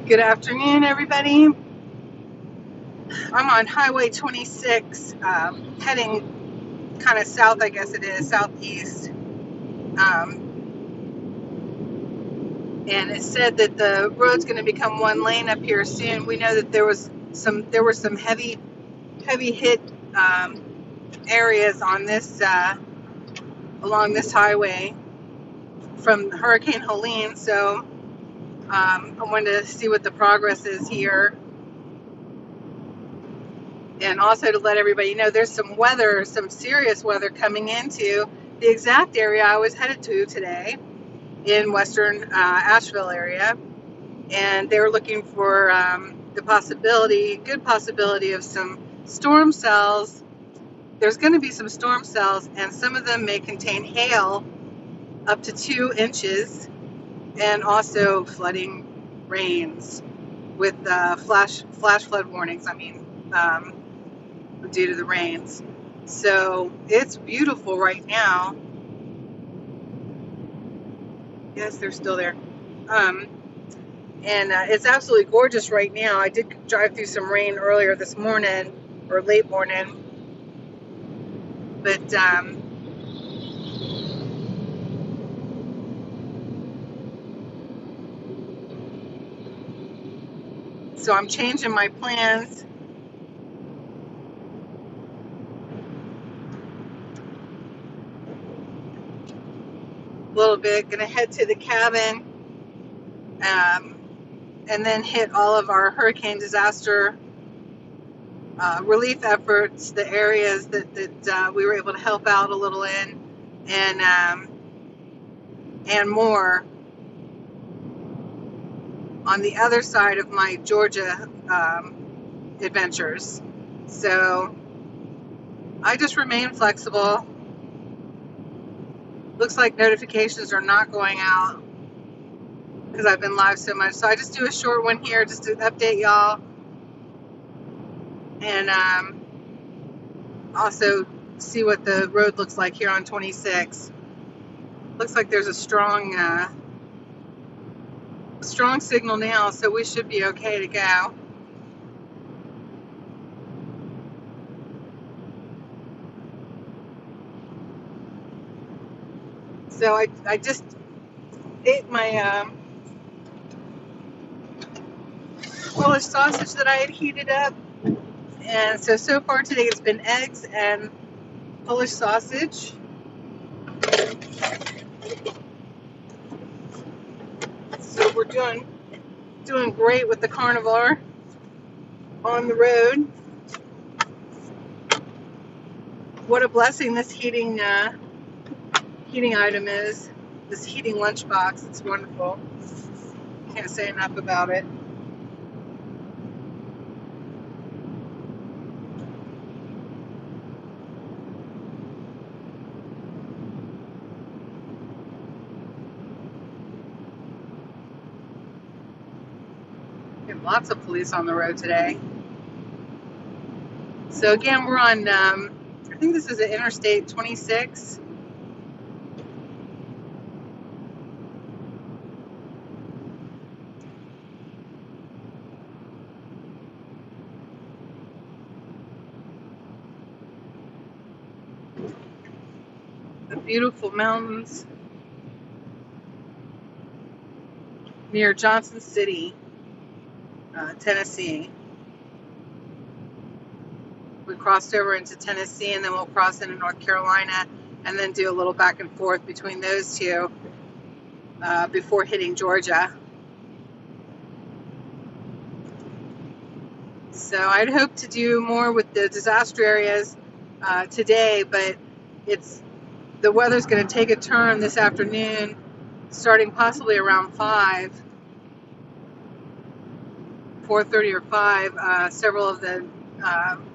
Good afternoon, everybody. I'm on Highway 26, heading kind of south, I guess it is, southeast. And it said that the road's going to become one lane up here soon. We know that there were some heavy hit areas on this along this highway from Hurricane Helene. So I wanted to see what the progress is here. And also to let everybody know there's some serious weather coming into the exact area I was headed to today in western Asheville area. And they were looking for good possibility of some storm cells. There's going to be some storm cells, and some of them may contain hail up to 2 inches, and also flooding rains with flash flood warnings. Due to the rains. So it's beautiful right now. Yes, they're still there. And it's absolutely gorgeous right now. I did drive through some rain earlier this morning, or late morning. But so I'm changing my plans. A little bit. Gonna head to the cabin, and then hit all of our hurricane disaster relief efforts, the areas that we were able to help out a little in, and more on the other side of my Georgia adventures. So I just remain flexible. Looks like notifications are not going out because I've been live so much. So I just do a short one here just to update y'all. And also see what the road looks like here on 26. Looks like there's a strong signal now, so we should be okay to go. So I just ate my Polish sausage that I had heated up. And so far today it's been eggs and Polish sausage. So we're doing great with the carnivore on the road. What a blessing this heating item is. This heating lunchbox. It's wonderful. Can't say enough about it. Lots of police on the road today. So again, we're on, I think this is an Interstate 26. The beautiful mountains near Johnson City, Tennessee. We crossed over into Tennessee, and then we'll cross into North Carolina, and then do a little back and forth between those two before hitting Georgia. So I'd hope to do more with the disaster areas today, but the weather's going to take a turn this afternoon, starting possibly around 4:30 or 5. Several of the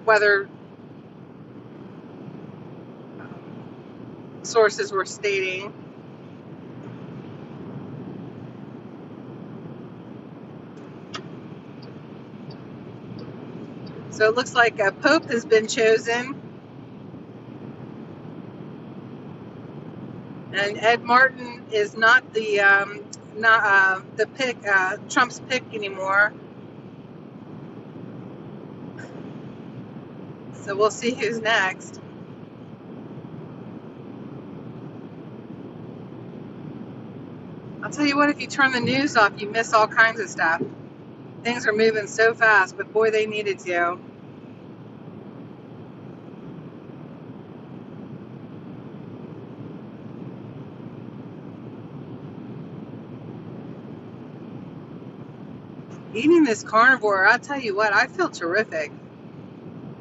weather sources were stating. So it looks like a pope has been chosen. And Ed Martin is not the not the pick, Trump's pick anymore. So we'll see who's next. I'll tell you what, if you turn the news off, you miss all kinds of stuff. Things are moving so fast, but boy, they needed to. Eating this carnivore, I'll tell you what, I feel terrific.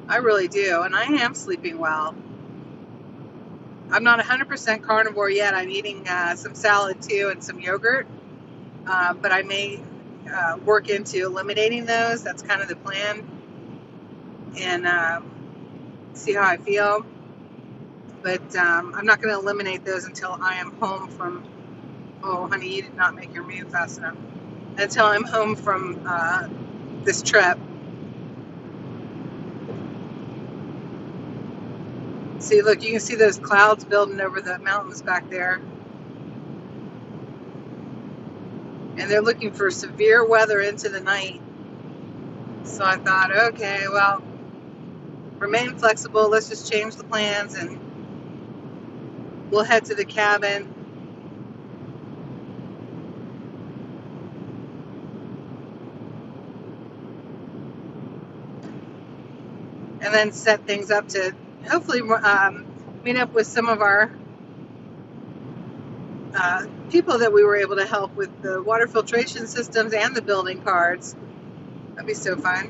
I really do, and I am sleeping well. I'm not 100% carnivore yet. I'm eating some salad too and some yogurt, but I may work into eliminating those. That's kind of the plan, and see how I feel. But I'm not going to eliminate those until I am home from, oh honey, you did not make your move fast enough, until I'm home from this trip. See, look, you can see those clouds building over the mountains back there. And they're looking for severe weather into the night. So I thought, okay, well, remain flexible. Let's just change the plans and we'll head to the cabin. And then set things up to hopefully meet up with some of our people that we were able to help with the water filtration systems and the building cards. That'd be so fun.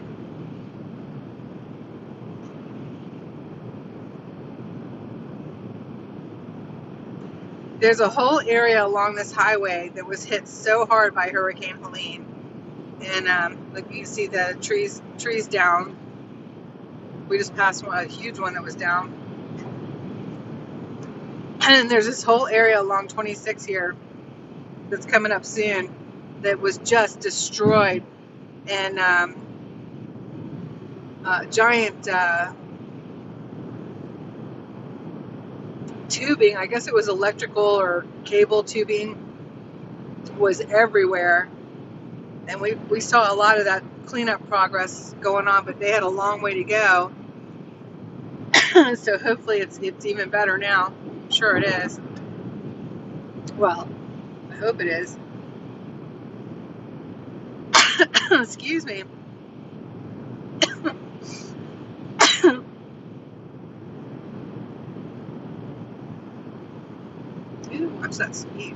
There's a whole area along this highway that was hit so hard by Hurricane Helene. And like you see the trees down. We just passed a huge one that was down. And there's this whole area along 26 here that's coming up soon that was just destroyed. And giant tubing, I guess it was electrical or cable tubing, was everywhere. And we saw a lot of that cleanup progress going on, but they had a long way to go. So hopefully it's even better now. I'm sure it is. Well, I hope it is. Excuse me. Ooh, watch that speed.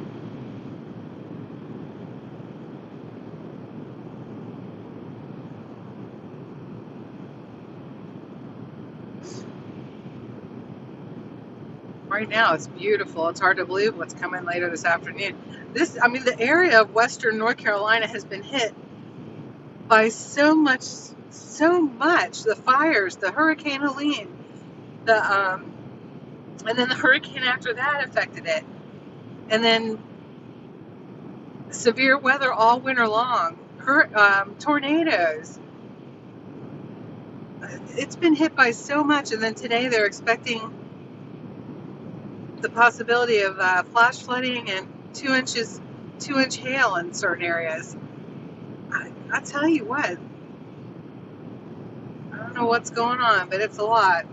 Right now it's beautiful. It's hard to believe what's coming later this afternoon. The area of western North Carolina has been hit by so much. The fires, the Hurricane Helene, and then the hurricane after that affected it, and then severe weather all winter long. Tornadoes. It's been hit by so much, and then today they're expecting the possibility of flash flooding and 2-inch hail in certain areas. I tell you what, I don't know what's going on, but it's a lot.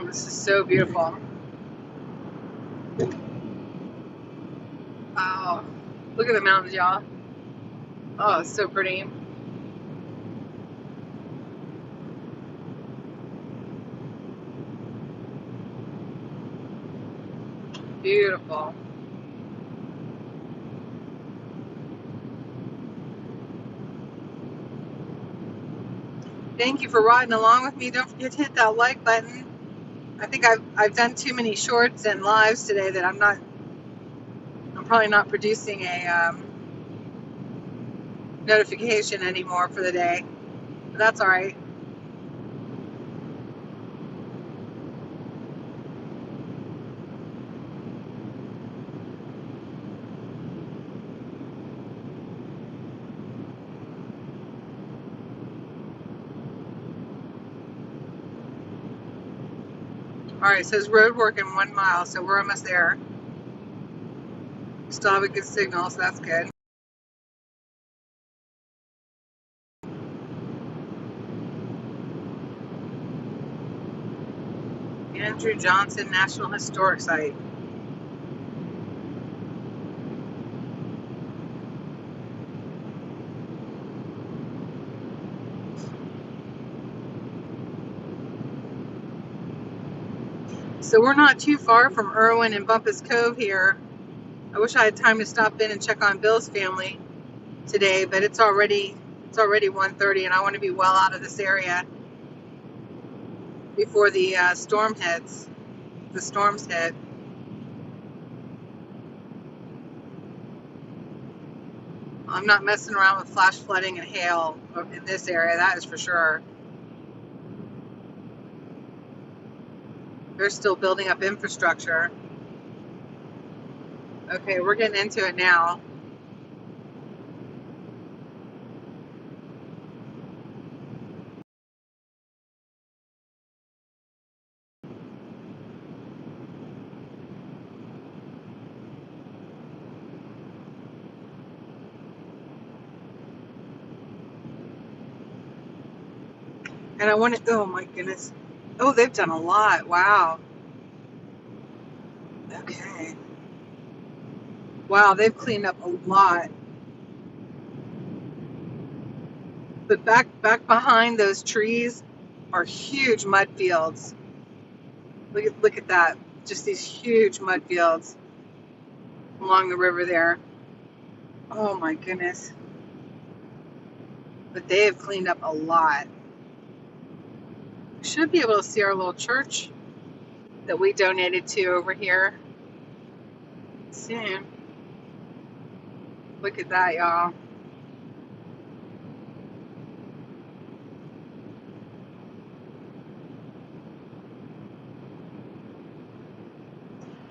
This is so beautiful. Oh, look at the mountains, y'all. Oh, it's so pretty. Beautiful. Thank you for riding along with me. Don't forget to hit that like button. I think I've done too many shorts and lives today that I'm probably not producing a notification anymore for the day. But that's all right. Alright, it says road work in 1 mile, so we're almost there. Still have a good signal, so that's good. Andrew Johnson National Historic Site. So we're not too far from Irwin and Bumpus Cove here. I wish I had time to stop in and check on Bill's family today, but it's already 1:30, and I want to be well out of this area before the storms hit. I'm not messing around with flash flooding and hail in this area, that is for sure. They're still building up infrastructure. Okay, we're getting into it now. And I want to, oh my goodness. Oh, they've done a lot. Wow. Okay. Wow, they've cleaned up a lot. But back behind those trees are huge mud fields. Look at that. Just these huge mud fields along the river there. Oh my goodness. But they have cleaned up a lot. We should be able to see our little church that we donated to over here soon. Look at that, y'all.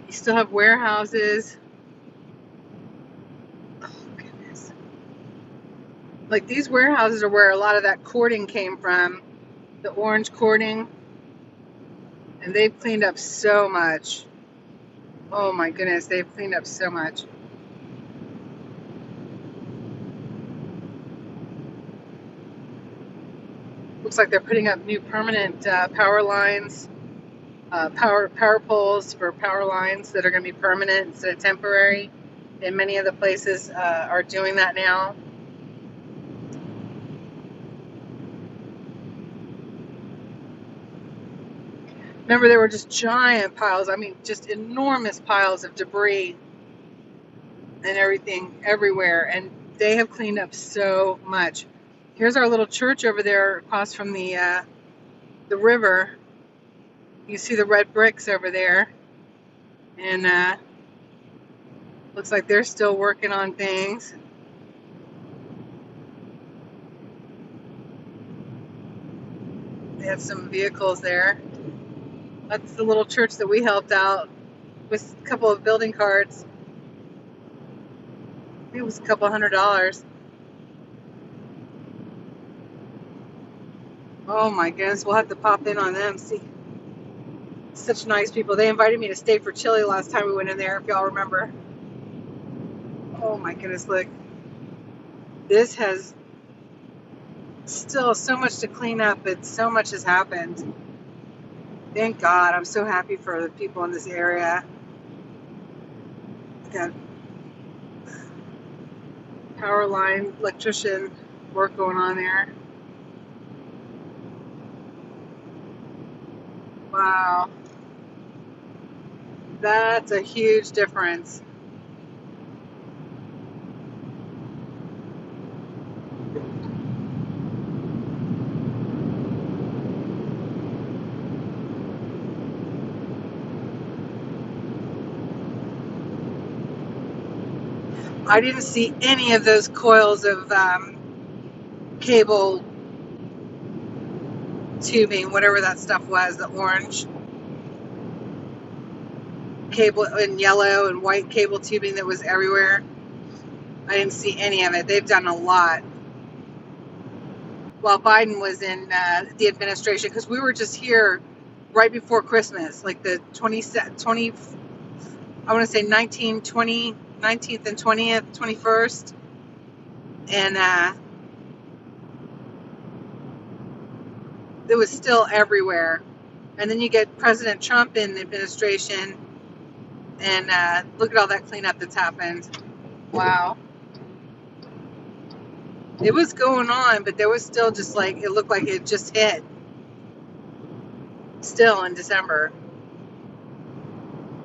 You still have warehouses. Oh, goodness. Like, these warehouses are where a lot of that cording came from, the orange cording. And they've cleaned up so much. Oh my goodness, they've cleaned up so much. Looks like they're putting up new permanent power lines, power poles for power lines that are going to be permanent instead of temporary. And many of the places are doing that now. Remember, there were just giant piles, I mean, just enormous piles of debris and everything everywhere. And they have cleaned up so much. Here's our little church over there across from the river. You see the red bricks over there. And looks like they're still working on things. They have some vehicles there. That's the little church that we helped out with a couple of building cards. I think it was a couple $100. Oh my goodness, we'll have to pop in on them. See, such nice people. They invited me to stay for chili last time we went in there, if y'all remember. Oh my goodness, look. This has still so much to clean up, but so much has happened. Thank God. I'm so happy for the people in this area. Got power line, electrician work going on there. Wow. That's a huge difference. I didn't see any of those coils of cable tubing, whatever that stuff was, the orange cable and yellow and white cable tubing that was everywhere. I didn't see any of it. They've done a lot. While Biden was in the administration, because we were just here right before Christmas, like the 20, I want to say 19, 20, 19th and 20th, 21st. And it was still everywhere. And then you get President Trump in the administration, and look at all that cleanup that's happened. Wow. It was going on, but there was still just like, it looked like it just hit still in December.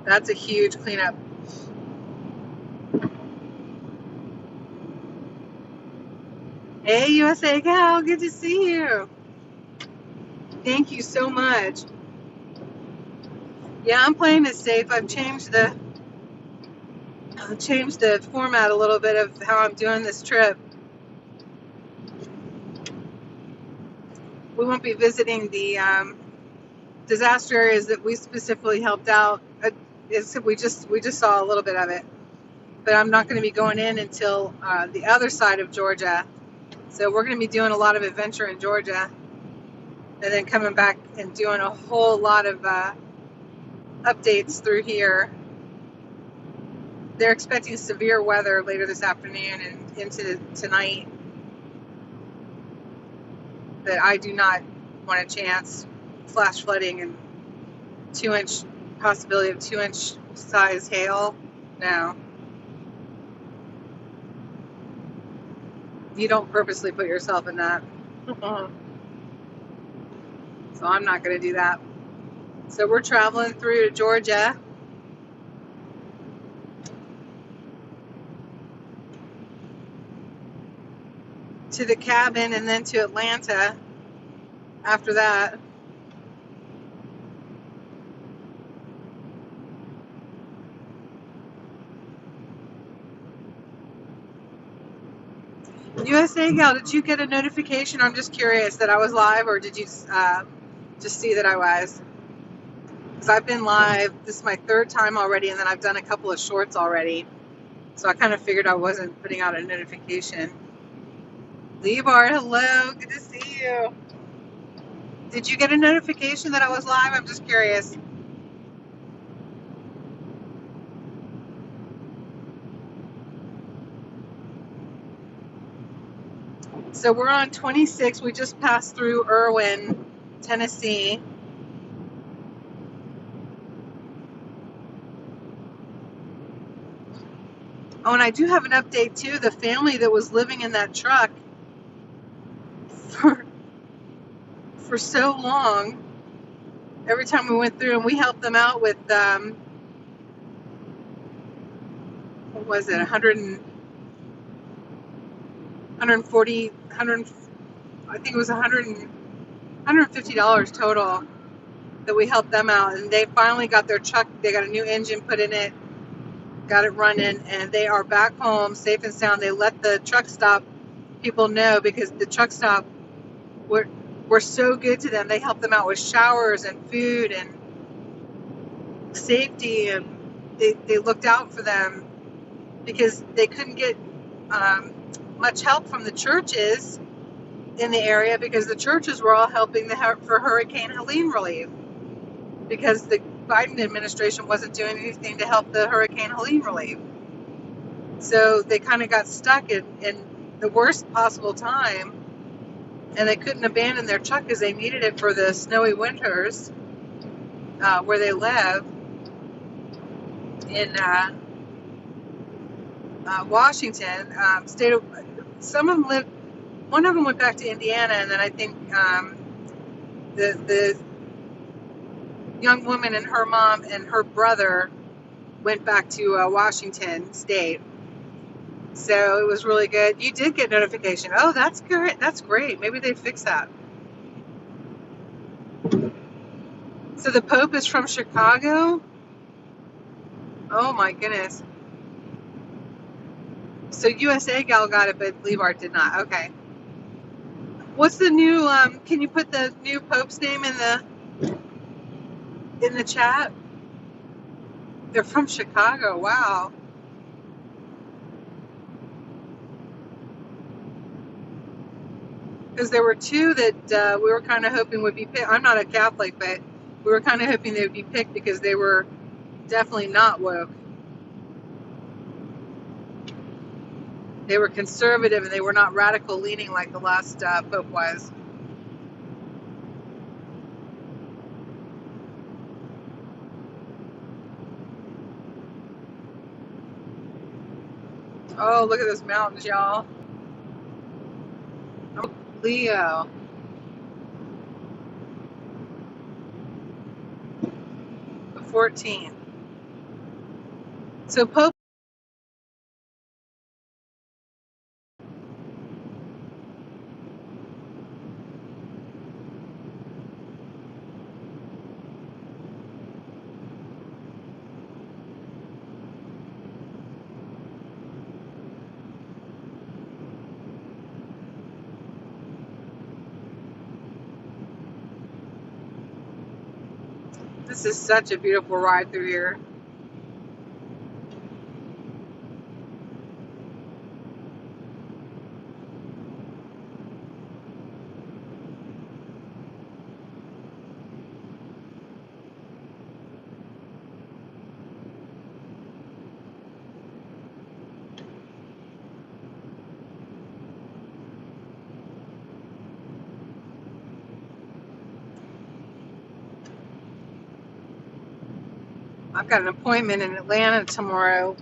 That's a huge cleanup. Hey, USA Gal, good to see you. Thank you so much. Yeah, I'm playing it safe. I've changed the format a little bit of how I'm doing this trip. We won't be visiting the disaster areas that we specifically helped out. We just saw a little bit of it, but I'm not going to be going in until the other side of Georgia. So we're going to be doing a lot of adventure in Georgia, and then coming back and doing a whole lot of updates through here. They're expecting severe weather later this afternoon and into tonight, but I do not want a chance. Flash flooding and 2-inch possibility of 2-inch size hail. No. You don't purposely put yourself in that. So I'm not going to do that. So we're traveling through Georgia. To the cabin and then to Atlanta after that. USA Gal, did you get a notification? I'm just curious that I was live, or did you just see that I was? Because I've been live. This is my third time already, and then I've done a couple of shorts already. So I kind of figured I wasn't putting out a notification. Levar, hello. Good to see you. Did you get a notification that I was live? I'm just curious. So we're on 26. We just passed through Irwin, Tennessee. Oh, and I do have an update too. The family that was living in that truck for so long, every time we went through, and we helped them out with what was it, 140, I think it was $150 total that we helped them out, and they finally got their truck. They got a new engine put in it, got it running, and they are back home safe and sound. They let the truck stop people know, because the truck stop were so good to them. They helped them out with showers and food and safety, and they looked out for them because they couldn't get much help from the churches in the area, because the churches were all helping for Hurricane Helene relief, because the Biden administration wasn't doing anything to help the Hurricane Helene relief. So they kind of got stuck in the worst possible time, and they couldn't abandon their truck because they needed it for the snowy winters where they live in Washington. Some of them lived. One of them went back to Indiana, and then I think the young woman and her mom and her brother went back to Washington State. So it was really good. You did get notification. Oh, that's good. That's great. Maybe they fix that. So the Pope is from Chicago? Oh my goodness. So USA Gal got it, but Levar did not. Okay. What's the new, can you put the new Pope's name in the chat? They're from Chicago. Wow. Because there were two that we were kind of hoping would be picked. I'm not a Catholic, but We were kind of hoping they would be picked because they were definitely not woke. They were conservative and they were not radical leaning like the last Pope was. Oh, look at those mountains, y'all. Oh, Leo. The 14th. So Pope. This is such a beautiful ride through here. I've got an appointment in Atlanta tomorrow.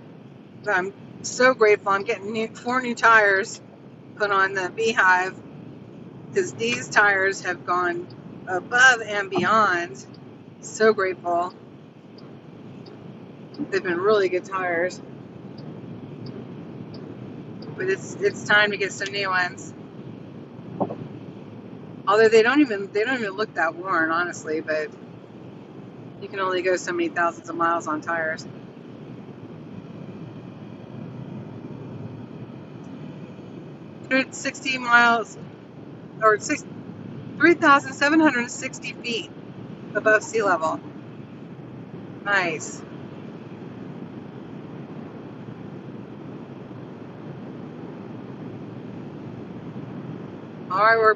I'm so grateful. I'm getting 4 new tires put on the Beehive because these tires have gone above and beyond. So grateful. They've been really good tires. But it's time to get some new ones. Although they don't even look that worn, honestly, but you can only go so many thousands of miles on tires. 160 miles, or 3,760 feet above sea level. Nice. All right, we're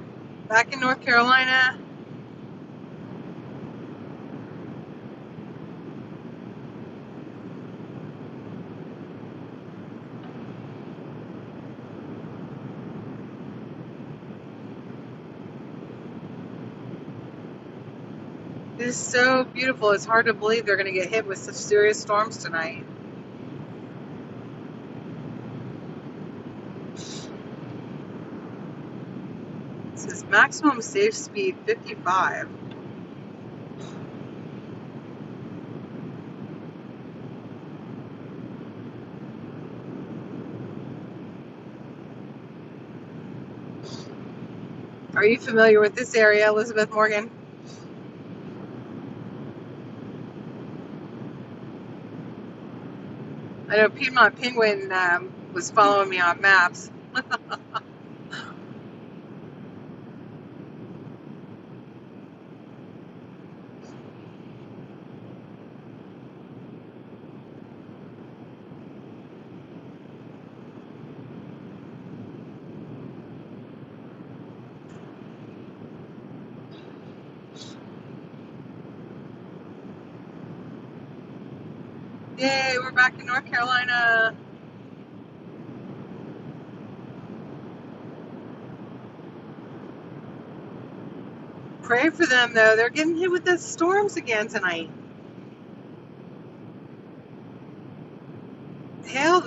back in North Carolina. It is so beautiful. It's hard to believe they're going to get hit with such serious storms tonight. This is maximum safe speed 55. Are you familiar with this area, Elizabeth Morgan? I know Piedmont Penguin was following me on maps. Yay, we're back in North Carolina. Pray for them, though. They're getting hit with the storms again tonight. Hail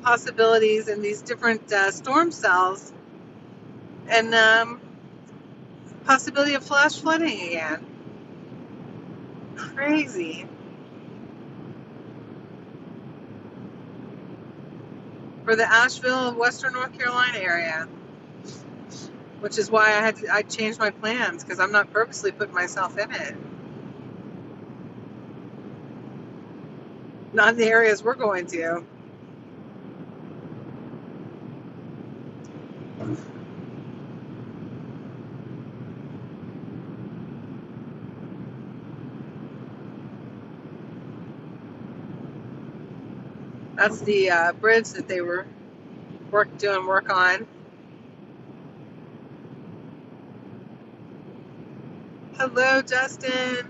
possibilities in these different storm cells, and possibility of flash flooding again. Crazy. For the Asheville, Western North Carolina area, which is why I changed my plans because I'm not purposely putting myself in it. Not in the areas we're going to. That's the bridge that they were doing work on. Hello, Justin.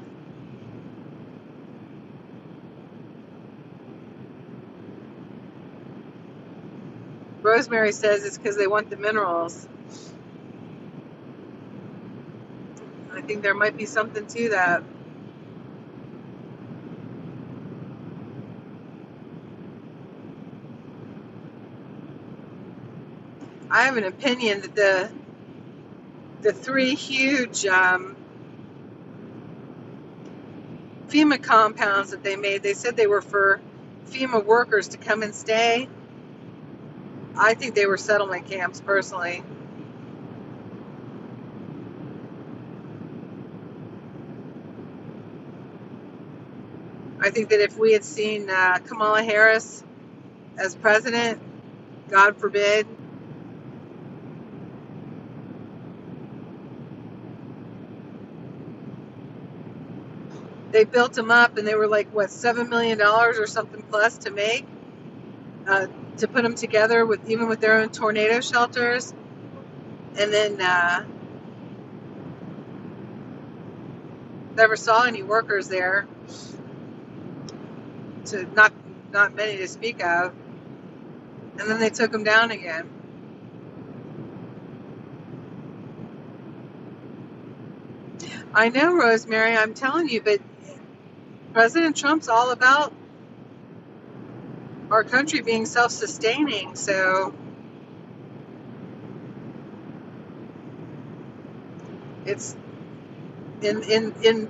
Rosemary says it's because they want the minerals. I think there might be something to that. I have an opinion that the three huge FEMA compounds that they made, they said they were for FEMA workers to come and stay. I think they were settlement camps, personally. I think that if we had seen Kamala Harris as president, God forbid, they built them up and they were like, what, $7 million or something plus to make, to put them together with even with their own tornado shelters. And then never saw any workers there, to not many to speak of. And then they took them down again. I know, Rosemary, I'm telling you, but President Trump's all about our country being self-sustaining, so it's in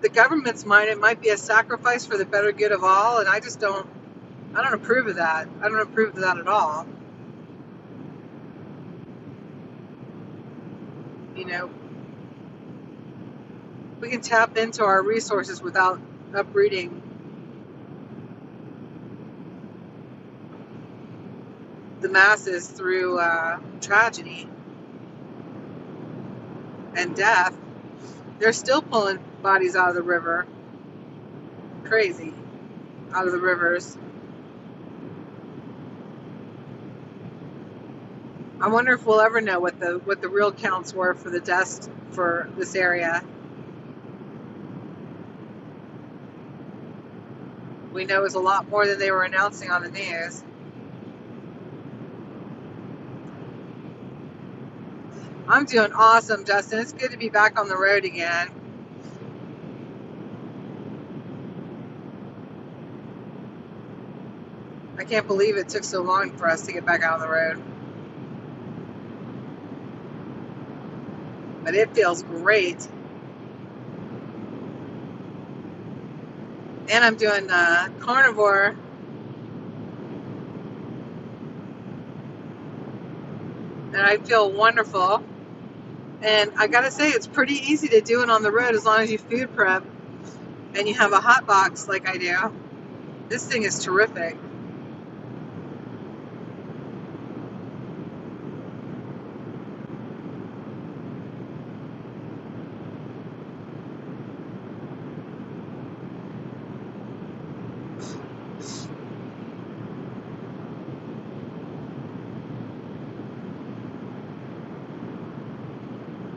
the government's mind, it might be a sacrifice for the better good of all, and I don't approve of that. I don't approve of that at all. You know, we can tap into our resources without uprooting the masses through tragedy and death. They're still pulling bodies out of the river. Crazy. Out of the rivers. I wonder if we'll ever know what the real counts were for the deaths for this area. We know it's a lot more than they were announcing on the news. I'm doing awesome, Justin. It's good to be back on the road again. I can't believe it took so long for us to get back out on the road. But it feels great. And I'm doing carnivore. And I feel wonderful. And I gotta say, it's pretty easy to do it on the road as long as you food prep and you have a hot box like I do. This thing is terrific.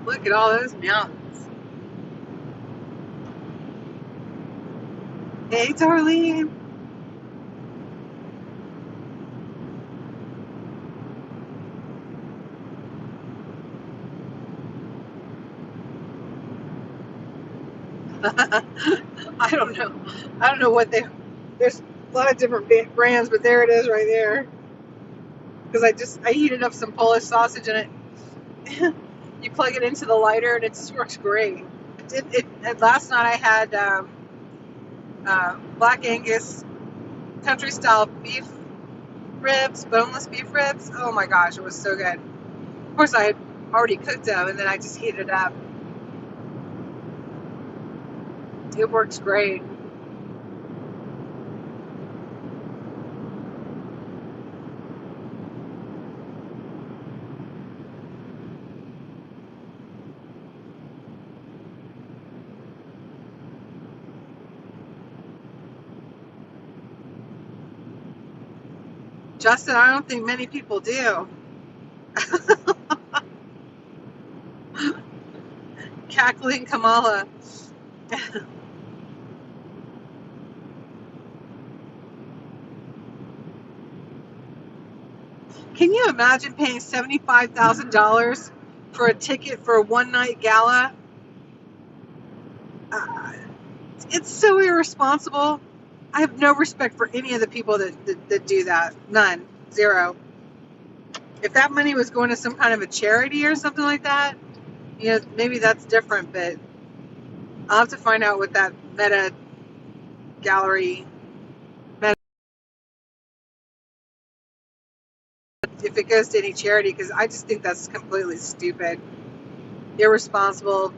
Look at all those mountains. Hey, Darlene. I don't know. I don't know what there's a lot of different brands, but there it is right there. Because I heated up some Polish sausage and it, you plug it into the lighter and it just works great. Last night I had Black Angus country style beef ribs, boneless beef ribs. Oh my gosh, it was so good. Of course, I had already cooked them and then I just heated it up. It works great. Justin, I don't think many people do. tackling Kamala. Can you imagine paying $75,000 for a ticket for a one-night gala? Uh, it's so irresponsible. I have no respect for any of the people that do that. None. Zero. If that money was going to some kind of a charity or something like that, maybe that's different, but I'll have to find out what that meta gallery, if it goes to any charity, because I just think that's completely stupid, irresponsible.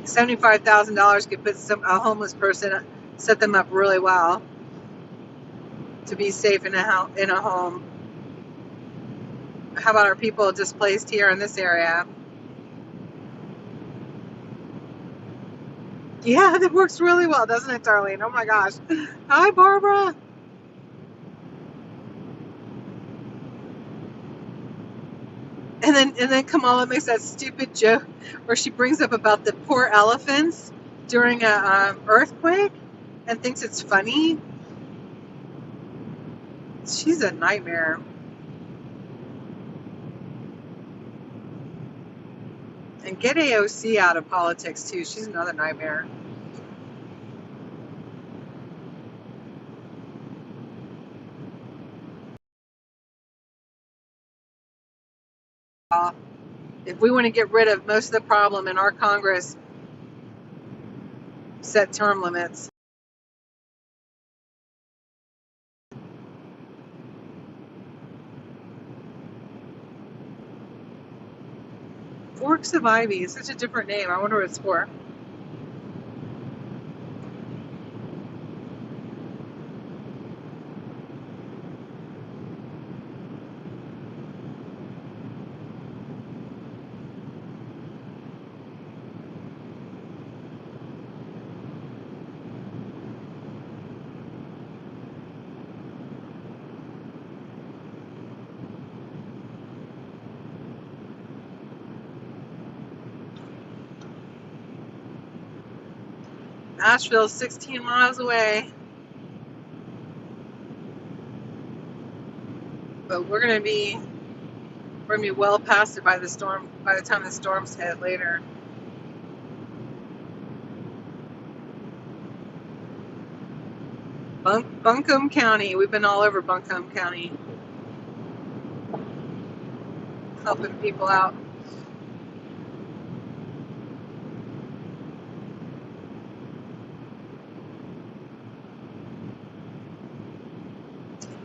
$75,000 could put a homeless person, set them up really well to be safe in a home. How about our people displaced here in this area? Yeah, that works really well, doesn't it, Darlene? Oh my gosh. Hi, Barbara. And then Kamala makes that stupid joke where she brings up about the poor elephants during a earthquake and thinks it's funny. She's a nightmare. And get AOC out of politics too. She's another nightmare. If we want to get rid of most of the problem in our Congress, set term limits. Forks of Ivy is such a different name. I wonder what it's for. Asheville's 16 miles away. But we're gonna be well past it by the storm, by the time the storms hit later. Buncombe County. We've been all over Buncombe County, helping people out.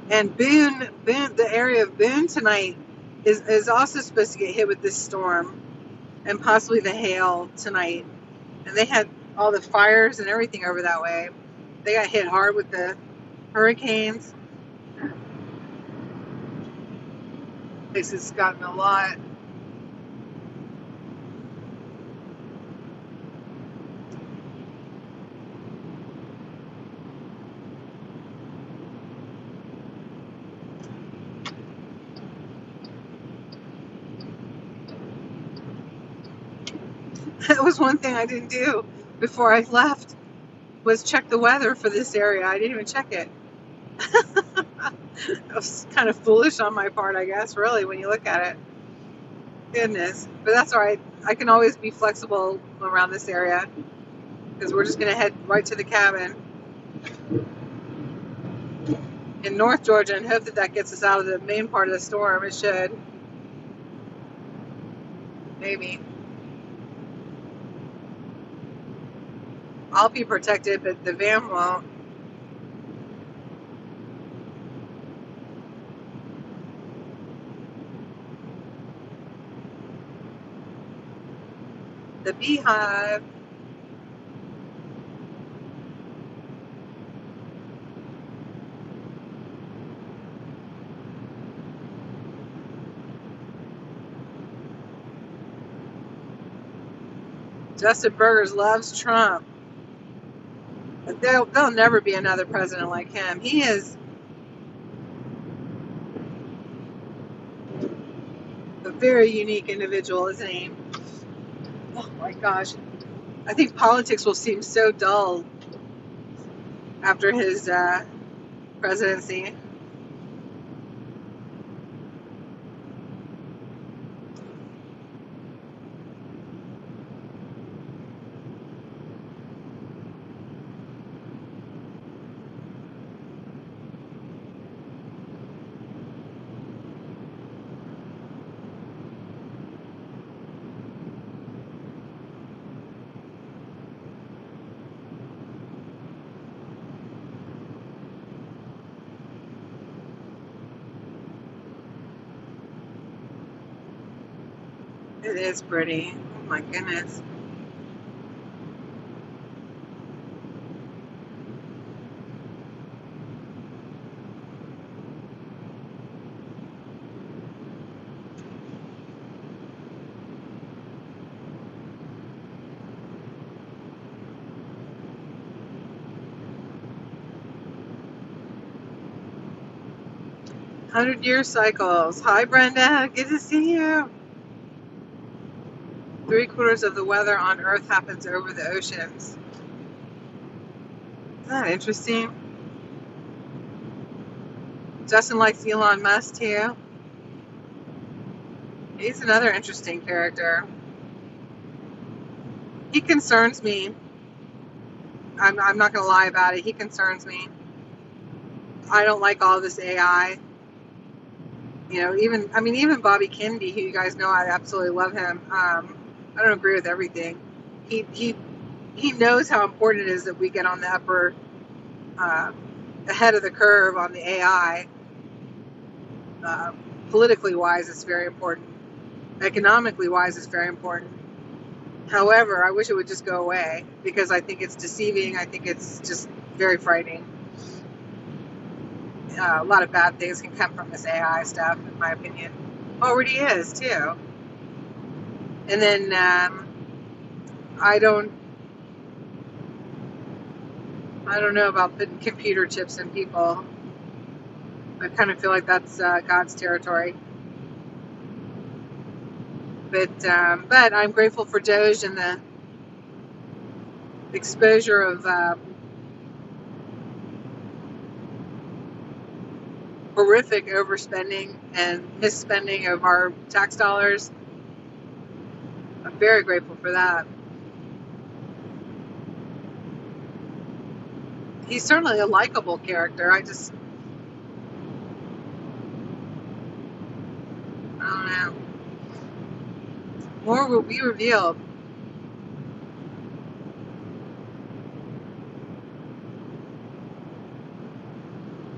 And Boone, the area of Boone tonight is also supposed to get hit with this storm and possibly the hail tonight. And they had all the fires and everything over that way. They got hit hard with the hurricanes. This has gotten a lot. That was one thing I didn't do before I left, was check the weather for this area. I didn't even check it. It was kind of foolish on my part, I guess, really, when you look at it. Goodness. But that's all right. I can always be flexible around this area because we're just going to head right to the cabin in North Georgia and hope that gets us out of the main part of the storm. It should. Maybe. I'll be protected, but the van won't. The beehive. Justin Burgers loves Trump. There'll never be another president like him. He is very unique individual, isn't he? Oh my gosh. I think politics will seem so dull after his presidency. It is pretty. Oh my goodness. Hundred-year cycles. Hi, Brenda. Good to see you. 3/4 of the weather on Earth happens over the oceans. Isn't that interesting? Justin likes Elon Musk too. He's another interesting character. He concerns me. I'm not going to lie about it. He concerns me. I don't like all this AI. You know, even Bobby Kennedy, who you guys know I absolutely love him. I don't agree with everything. He knows how important it is that we get on the upper, ahead of the curve on the AI. Politically wise, it's very important. Economically wise, it's very important. However, I wish it would just go away because I think it's deceiving. I think it's just very frightening. A lot of bad things can come from this AI stuff, in my opinion. Already is too. And then I don't know about putting computer chips in people. I kind of feel like that's God's territory. But I'm grateful for Doge and the exposure of horrific overspending and misspending of our tax dollars. I'm very grateful for that. He's certainly a likable character. I don't know. More will be revealed.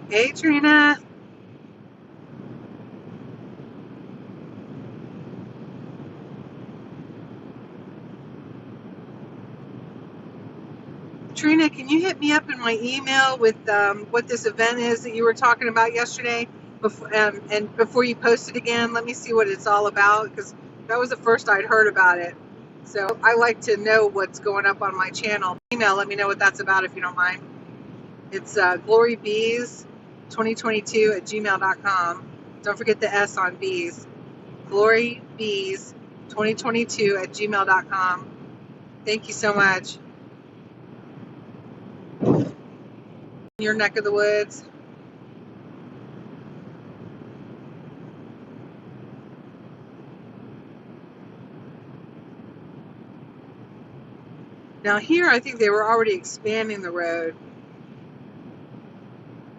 Hey, Trina. Trina, can you hit me up in my email with what this event is that you were talking about yesterday? And before you post it again, let me see what it's all about, because that was the first I'd heard about it. So I like to know what's going up on my channel. Email, let me know what that's about if you don't mind. It's GloryBees2022@gmail.com. Don't forget the S on bees. GloryBees2022@gmail.com. Thank you so much. Your neck of the woods. Now here, I think they were already expanding the road.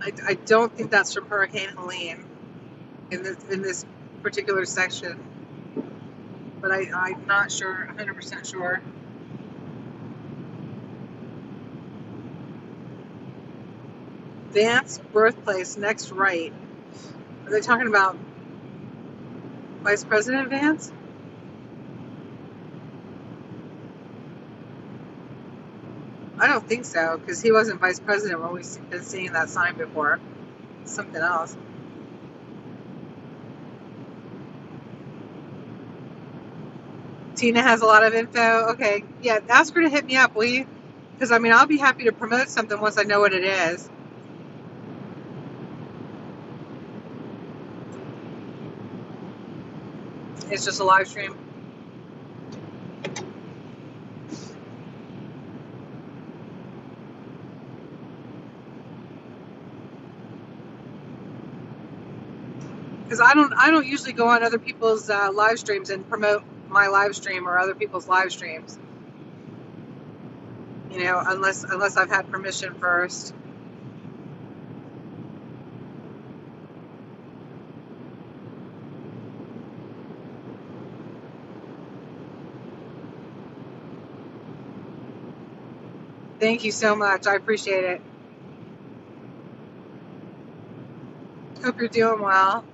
I don't think that's from Hurricane Helene in this particular section, but I'm not sure, 100% sure. Vance birthplace next right. Are they talking about Vice President Vance? I don't think so, because he wasn't vice president when we've been seeing that sign before. It's something else. Tina has a lot of info. Okay, yeah, ask her to hit me up, will you? Because, I'll be happy to promote something once I know what it is. It's just a live stream. Because I don't usually go on other people's live streams and promote my live stream or other people's live streams. You know, unless I've had permission first. Thank you so much. I appreciate it. Hope you're doing well.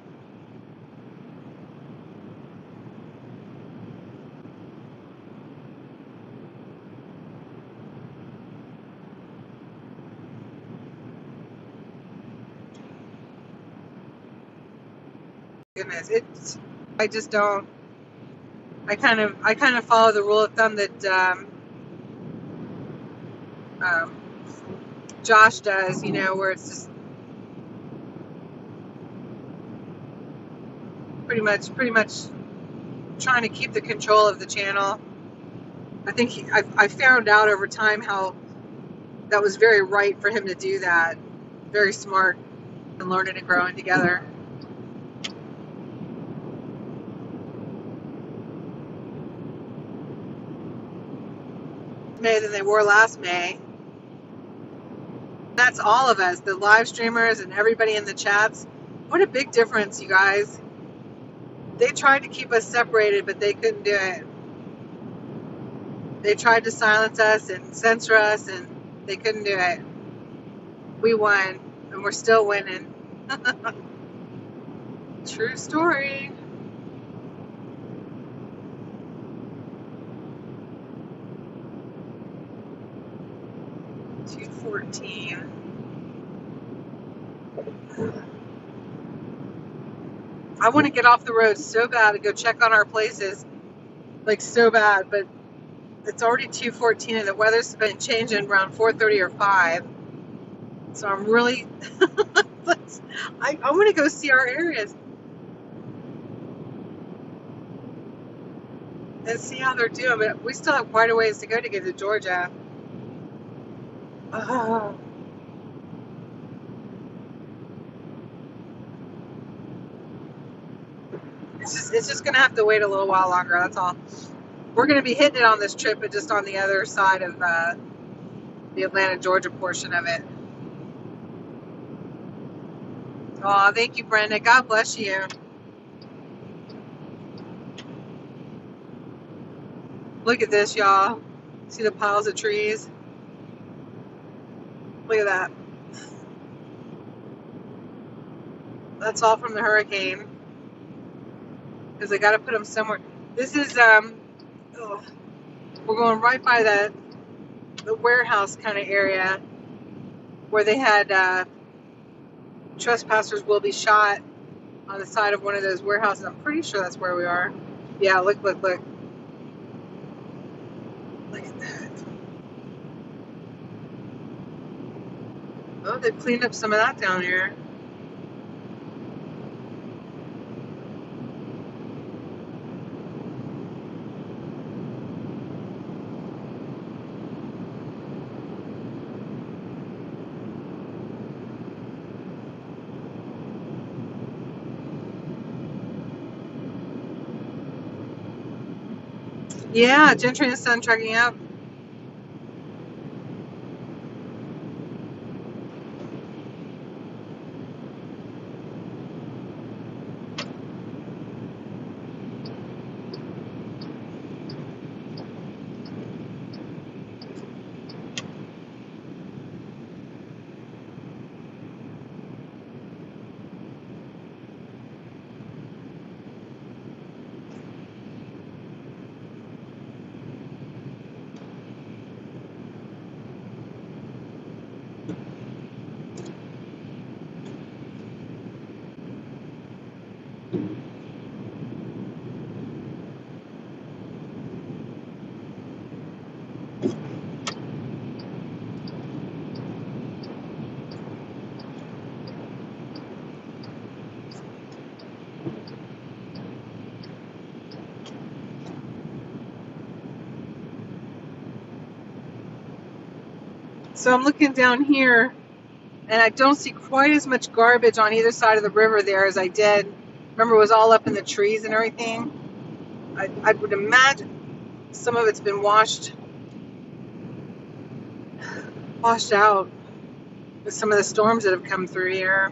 Goodness, I just don't. I kind of follow the rule of thumb that Josh does. You know, where it's just pretty much trying to keep the control of the channel. I think I found out over time how that was very right for him to do that. Very smart and learning and growing together. May than they were last May. That's all of us, the live streamers and everybody in the chats. What a big difference, you guys. They tried to keep us separated, but they couldn't do it. They tried to silence us and censor us, and they couldn't do it. We won, and we're still winning. True story. $2.14. I want to get off the road so bad to go check on our places, like so bad, but it's already 2:14 and the weather's been changing around 4:30 or 5. So I'm really, I want to go see our areas and see how they're doing, but we still have quite a ways to go to get to Georgia. Oh. It's just going to have to wait a little while longer, that's all. We're going to be hitting it on this trip, but just on the other side of the Atlanta, Georgia portion of it. Oh, thank you, Brenda. God bless you. Look at this, y'all. See the piles of trees? Look at that. That's all from the hurricane. Because they got to put them somewhere. This is, we're going right by the warehouse kind of area where they had trespassers will be shot on the side of one of those warehouses. I'm pretty sure that's where we are. Yeah, look. Look at that. Oh, they've cleaned up some of that down here. Yeah, Gentry and Son trucking up. So I'm looking down here, and I don't see quite as much garbage on either side of the river there as I did. Remember, it was all up in the trees and everything. I would imagine some of it's been washed out with some of the storms that have come through here.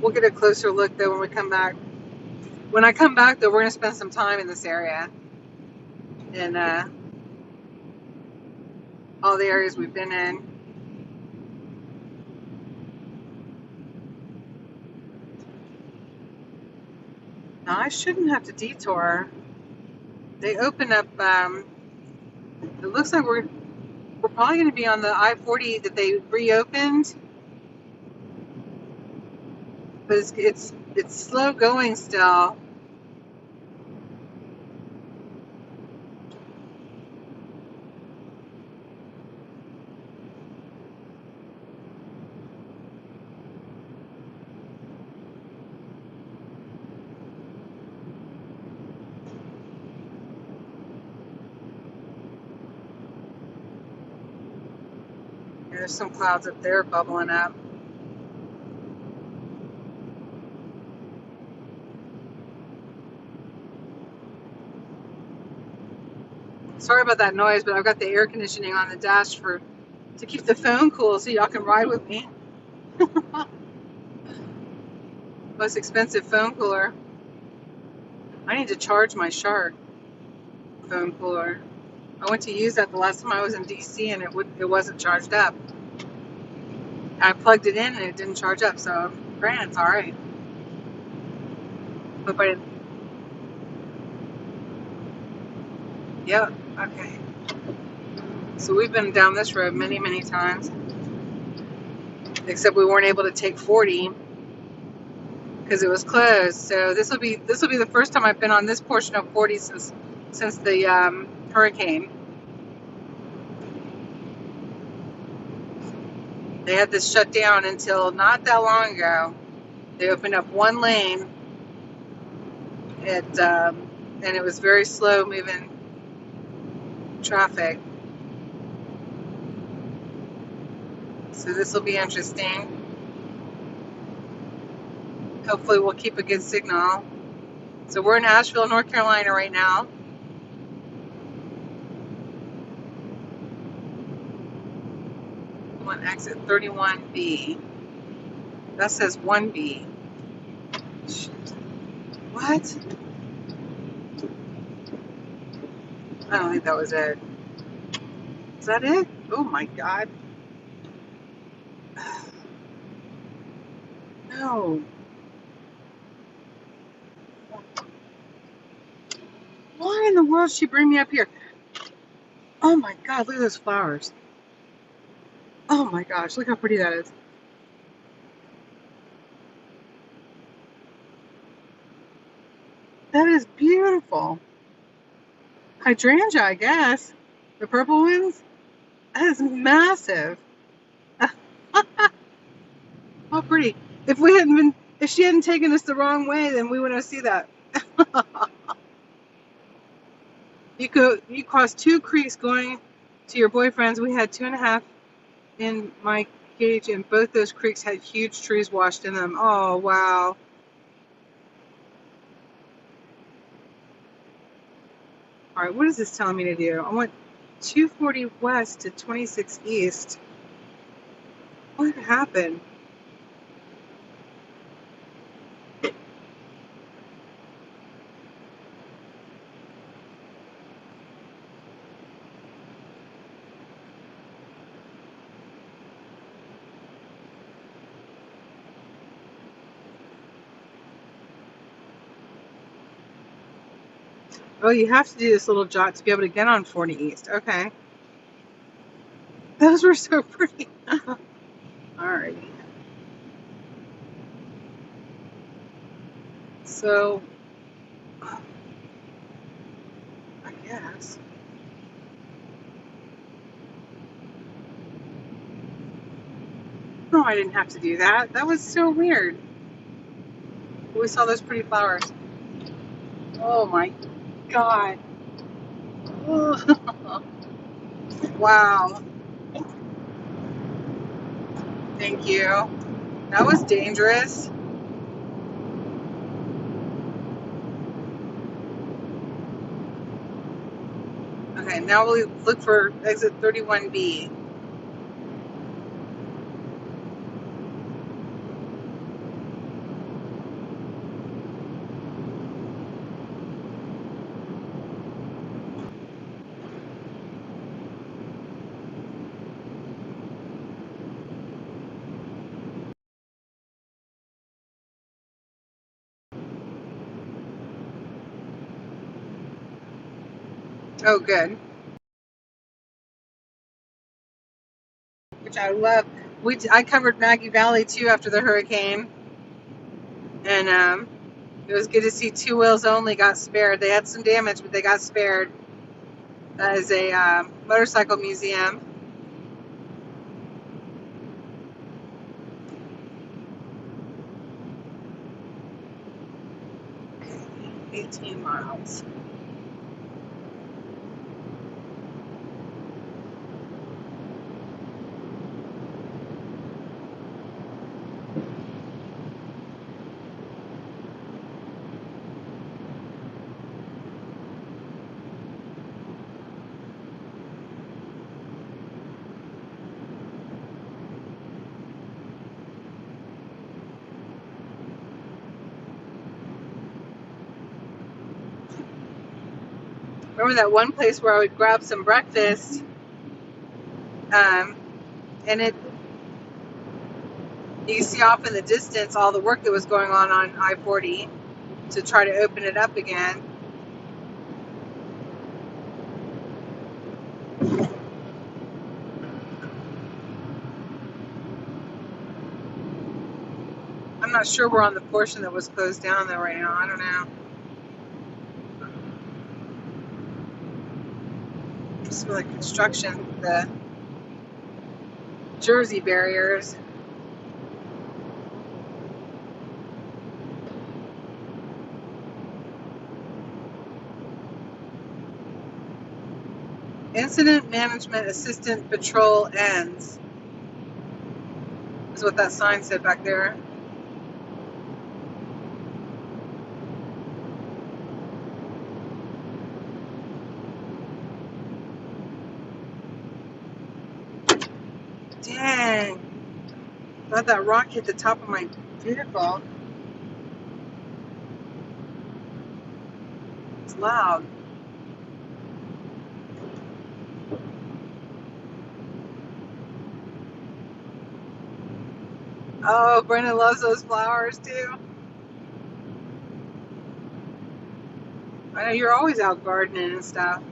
We'll get a closer look though when we come back. When I come back though, we're going to spend some time in this area and all the areas we've been in. Now I shouldn't have to detour. They open up. It looks like we're probably going to be on the I-40 that they reopened, but it's slow going still. There's some clouds up there bubbling up. Sorry about that noise, but I've got the air conditioning on the dash to keep the phone cool so y'all can ride with me. Most expensive phone cooler. I need to charge my Shark phone cooler. I went to use that the last time I was in DC and it wasn't charged up. I plugged it in and it didn't charge up, so grand, it's alright. Hope I didn't. Yep, okay. So we've been down this road many, many times. Except we weren't able to take 40 because it was closed. So this will be the first time I've been on this portion of 40 since the hurricane. They had this shut down until not that long ago. They opened up one lane, and it was very slow moving traffic. So this will be interesting. Hopefully we'll keep a good signal. So we're in Asheville, North Carolina right now. On exit 31B. That says 1B. Shit. What? I don't think that was it. Is that it? Oh my God. No. Why in the world did she bring me up here? Oh my God, look at those flowers. Oh my gosh, look how pretty that is. That is beautiful. Hydrangea, I guess. The purple ones? That is massive. How pretty. If she hadn't taken us the wrong way, then we wouldn't see that. You crossed 2 creeks going to your boyfriend's. We had 2.5 in my gauge, and both those creeks had huge trees washed in them. Oh, wow. All right, what is this telling me to do? I want 240 west to 26 east. What happened? Oh, you have to do this little jot to be able to get on 40 East. Okay. Those were so pretty. Alrighty. So, I guess. No, I didn't have to do that. That was so weird. We saw those pretty flowers. Oh my God. Well, Wow. Thank you. That was dangerous. Okay, now we'll look for exit 31B. Oh, good. Which I love. I covered Maggie Valley too after the hurricane, and it was good to see Two Wheels Only got spared. They had some damage, but they got spared. That is a motorcycle museum. Okay, 18 miles. Remember that one place where I would grab some breakfast, and you see off in the distance all the work that was going on I-40 to try to open it up again. I'm not sure we're on the portion that was closed down though right now. I don't know. Just feel like construction, the Jersey barriers. Incident Management Assistant Patrol ends, is what that sign said back there. Dang. Thought that rock hit the top of my vehicle. It's loud. Oh, Brandon loves those flowers too. I know you're always out gardening and stuff.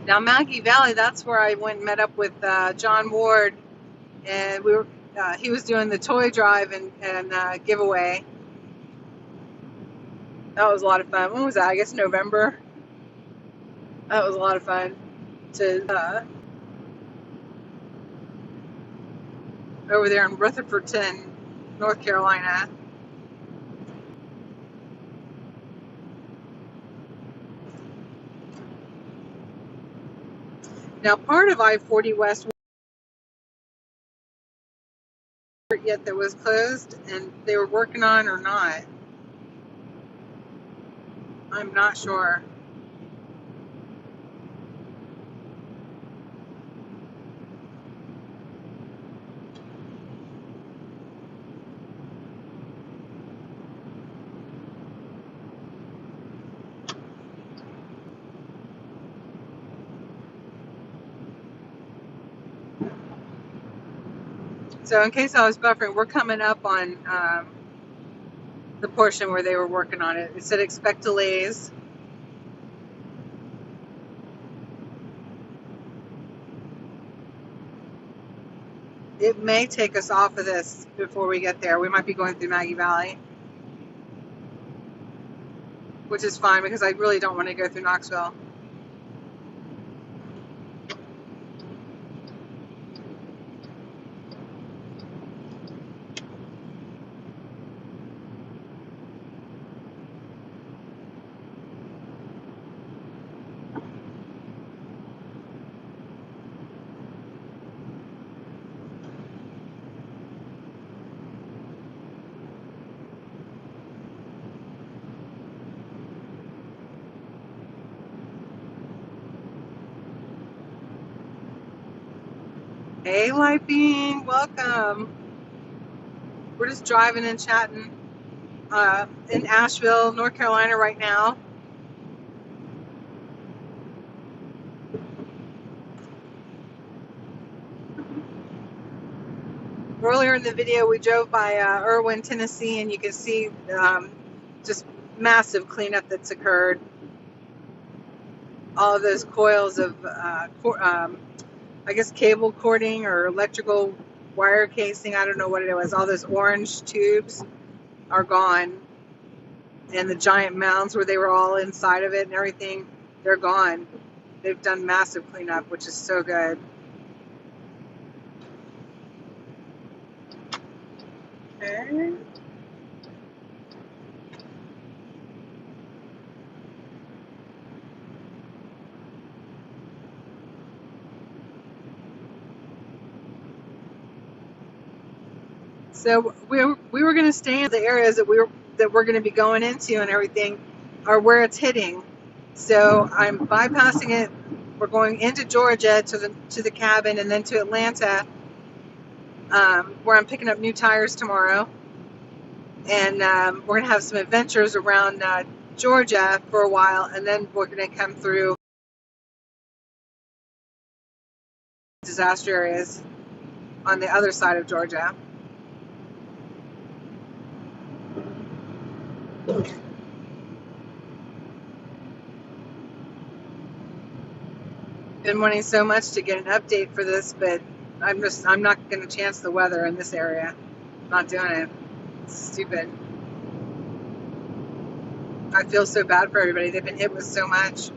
Now Maggie Valley, that's where I went and met up with John Ward, and he was doing the toy drive and giveaway. That was a lot of fun. When was that? I guess November. That was a lot of fun to over there in Rutherfordton, North Carolina. Now, part of I-40 West yet that was closed, and they were working on or not. I'm not sure. So in case I was buffering, we're coming up on the portion where they were working on it. It said expect delays. It may take us off of this before we get there. We might be going through Maggie Valley, which is fine because I really don't want to go through Knoxville. Hey, Light Bean, welcome. We're just driving and chatting in Asheville, North Carolina right now. Earlier in the video, we drove by Irwin, Tennessee, and you can see just massive cleanup that's occurred. All of those coils of, I guess, cable cording or electrical wire casing, I don't know what it was. All those orange tubes are gone. And the giant mounds where they were all inside of it and everything, they're gone. They've done massive cleanup, which is so good. Okay. So we were going to stay in the areas that we're going to be going into and everything, are where it's hitting. So I'm bypassing it. We're going into Georgia to the cabin and then to Atlanta, where I'm picking up new tires tomorrow. And we're going to have some adventures around Georgia for a while, and then we're going to come through disaster areas on the other side of Georgia. Been wanting so much to get an update for this, but I'm not going to chance the weather in this area. I'm not doing it. It's stupid. I feel so bad for everybody. They've been hit with so much.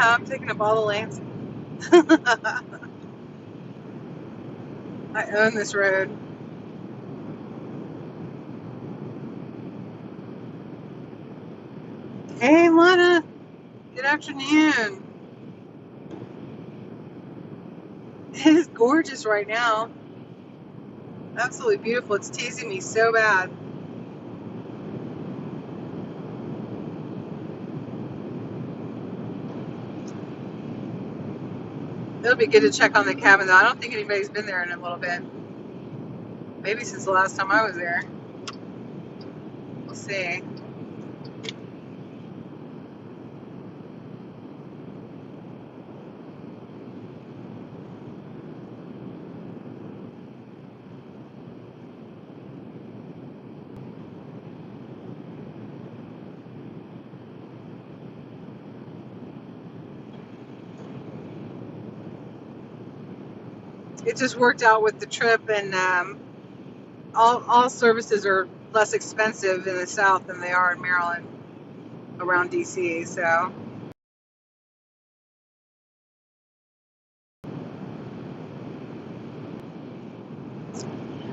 I'm taking up all the lanes. I own this road. Hey, Lana. Good afternoon. It is gorgeous right now. Absolutely beautiful. It's teasing me so bad. It'll be good to check on the cabin, though. I don't think anybody's been there in a little bit. Maybe since the last time I was there. We'll see. It just worked out with the trip, and all services are less expensive in the South than they are in Maryland, around DC. So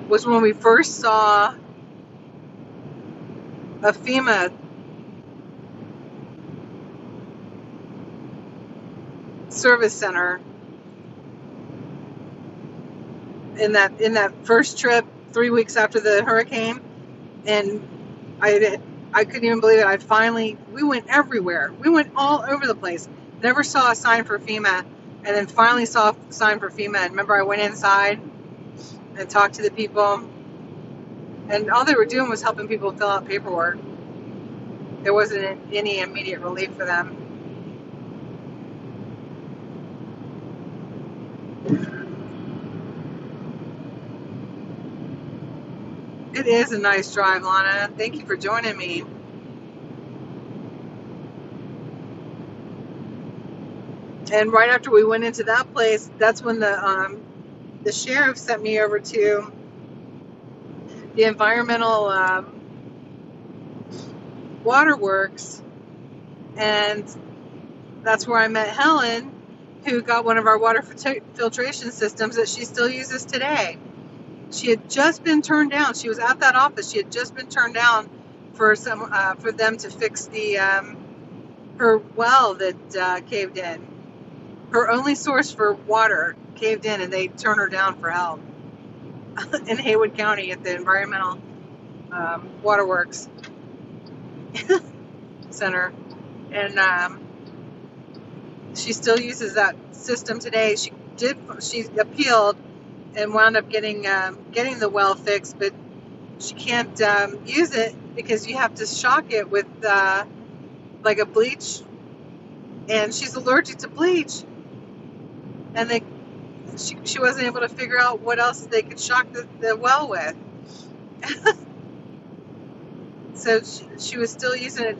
was when we first saw a FEMA service center in that first trip 3 weeks after the hurricane, and I couldn't even believe it. We went everywhere. We went all over the place. Never saw a sign for FEMA, and then finally saw a sign for FEMA. And remember, I went inside and talked to the people, and all they were doing was helping people fill out paperwork. There wasn't any immediate relief for them. It is a nice drive, Lana. Thank you for joining me. And right after we went into that place, that's when the sheriff sent me over to the environmental waterworks, and that's where I met Helen, who got one of our water filtration systems that she still uses today. She had just been turned down. She was at that office. She had just been turned down for them to fix her well that caved in. Her only source for water caved in, and they turned her down for help in Haywood County at the environmental waterworks center. And she still uses that system today. She appealed and wound up getting the well fixed, but she can't use it because you have to shock it with like a bleach, and she's allergic to bleach, and she wasn't able to figure out what else they could shock the well with. So she was still using it.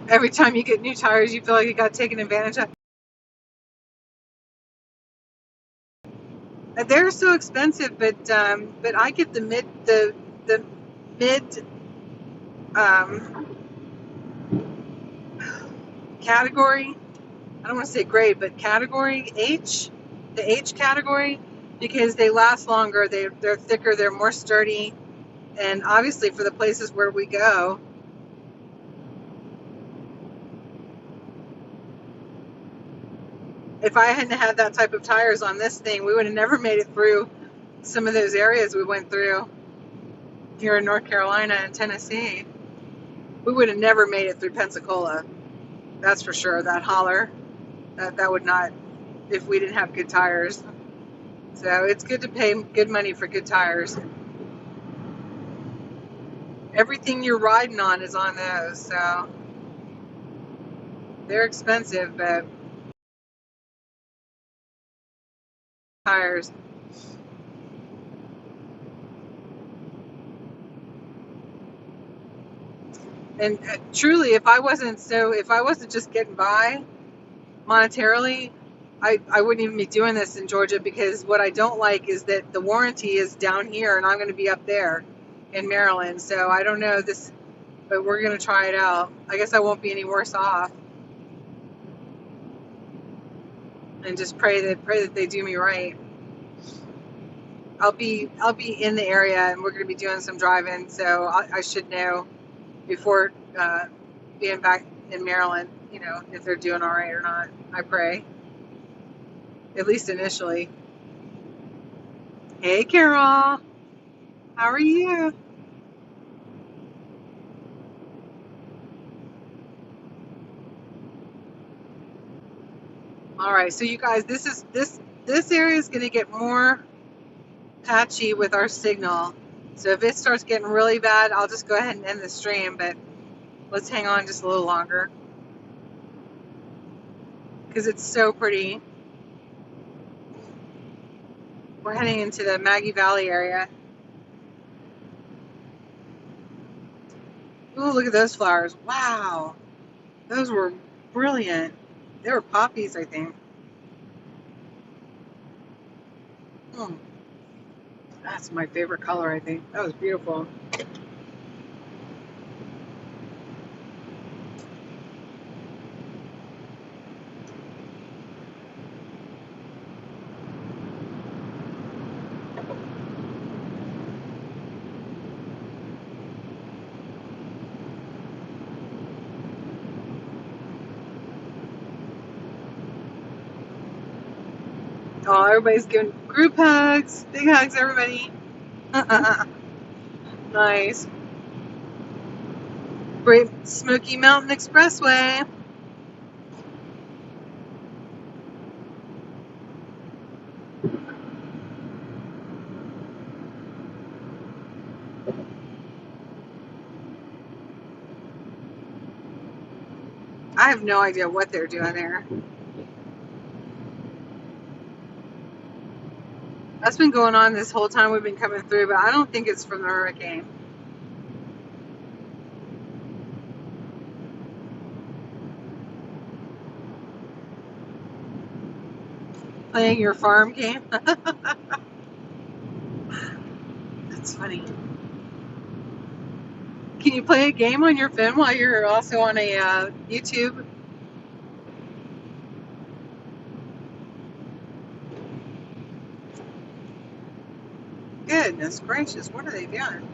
Every time you get new tires, you feel like you got taken advantage of. They're so expensive, but I get the mid category. I don't want to say grade, but category H, the H category, because they last longer. They're thicker. They're more sturdy, and obviously for the places where we go. If I hadn't had that type of tires on this thing, we would have never made it through some of those areas we went through here in North Carolina and Tennessee. We would have never made it through Pensacola. That's for sure. That holler, that would not, if we didn't have good tires. So it's good to pay good money for good tires. Everything you're riding on is on those, so they're expensive, but tires. And truly, if I wasn't just getting by monetarily, I wouldn't even be doing this in Georgia, because what I don't like is that the warranty is down here and I'm going to be up there in Maryland. So I don't know this, but we're going to try it out. I guess I won't be any worse off, and just pray that they do me right. I'll be in the area, and we're going to be doing some driving, so I should know before being back in Maryland, if they're doing all right or not. I pray, at least initially. Hey, Carol, how are you? All right, so you guys, this area is going to get more patchy with our signal. So if it starts getting really bad, I'll just go ahead and end the stream, but let's hang on just a little longer, because it's so pretty. We're heading into the Maggie Valley area. Ooh, look at those flowers. Wow. Those were brilliant. They were poppies, I think. Hmm. That's my favorite color, I think. That was beautiful. Oh, everybody's giving group hugs. Big hugs, everybody. Nice. Great Smoky Mountain Expressway. I have no idea what they're doing there. That's been going on this whole time we've been coming through, but I don't think it's from the hurricane. Playing your farm game? That's funny. Can you play a game on your phone while you're also on a YouTube? Goodness gracious, what are they doing?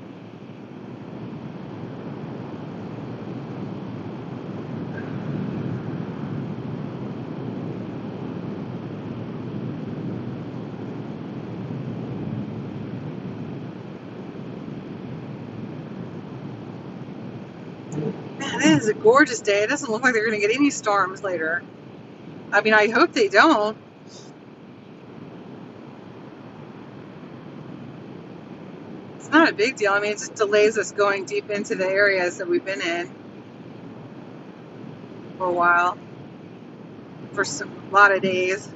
Man, it is a gorgeous day. It doesn't look like they're going to get any storms later. I mean, I hope they don't. It's not a big deal. I mean, it just delays us going deep into the areas that we've been in for a while, for a lot of days.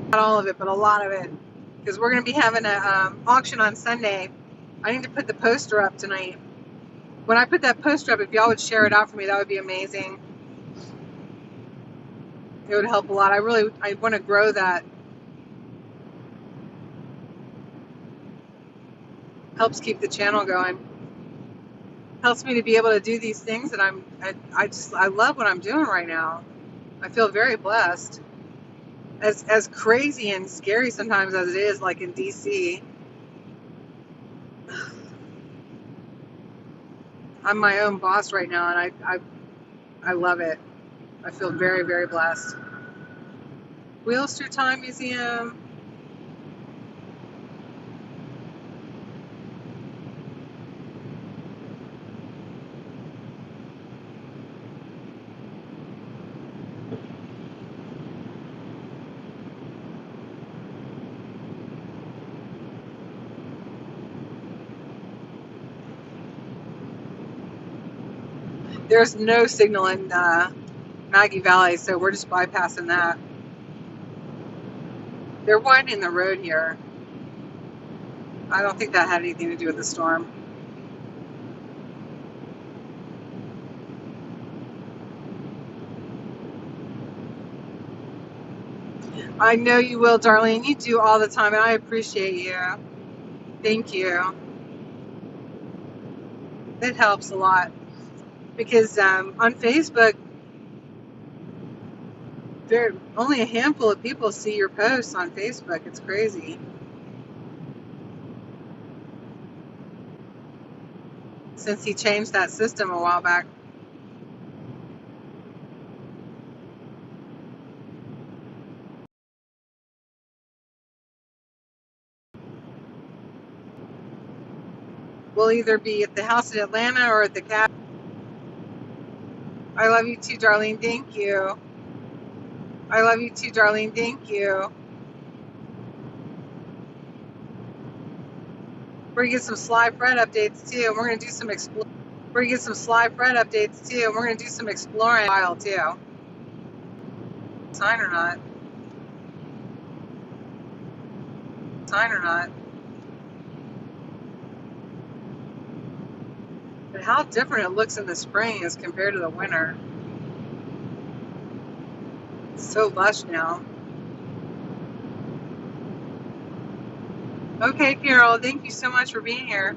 Not all of it, but a lot of it. Because we're going to be having an auction on Sunday. I need to put the poster up tonight. When I put that poster up, if y'all would share it out for me, that would be amazing. It would help a lot. I want to grow that. Helps keep the channel going. Helps me to be able to do these things that I love what I'm doing right now. I feel very blessed. As crazy and scary sometimes as it is, like in DC, I'm my own boss right now, and I love it. I feel very, very blessed. Wheels Through Time Museum. There's no signal in Maggie Valley, so we're just bypassing that. They're widening the road here. I don't think that had anything to do with the storm. I know you will, Darlene. You do all the time, and I appreciate you. Thank you. It helps a lot. Because on Facebook, only a handful of people see your posts on Facebook. It's crazy. Since he changed that system a while back. We'll either be at the house in Atlanta or at the cabin. I love you too, Darlene. Thank you. I love you too, Darlene. Thank you. We're gonna get some Sly Fred updates too, and we're gonna do some We're gonna get some Sly Fred updates too, and we're gonna do some exploring while too. Sign or not? Sign or not? But how different it looks in the spring as compared to the winter. It's so lush now. Okay, Carol, thank you so much for being here.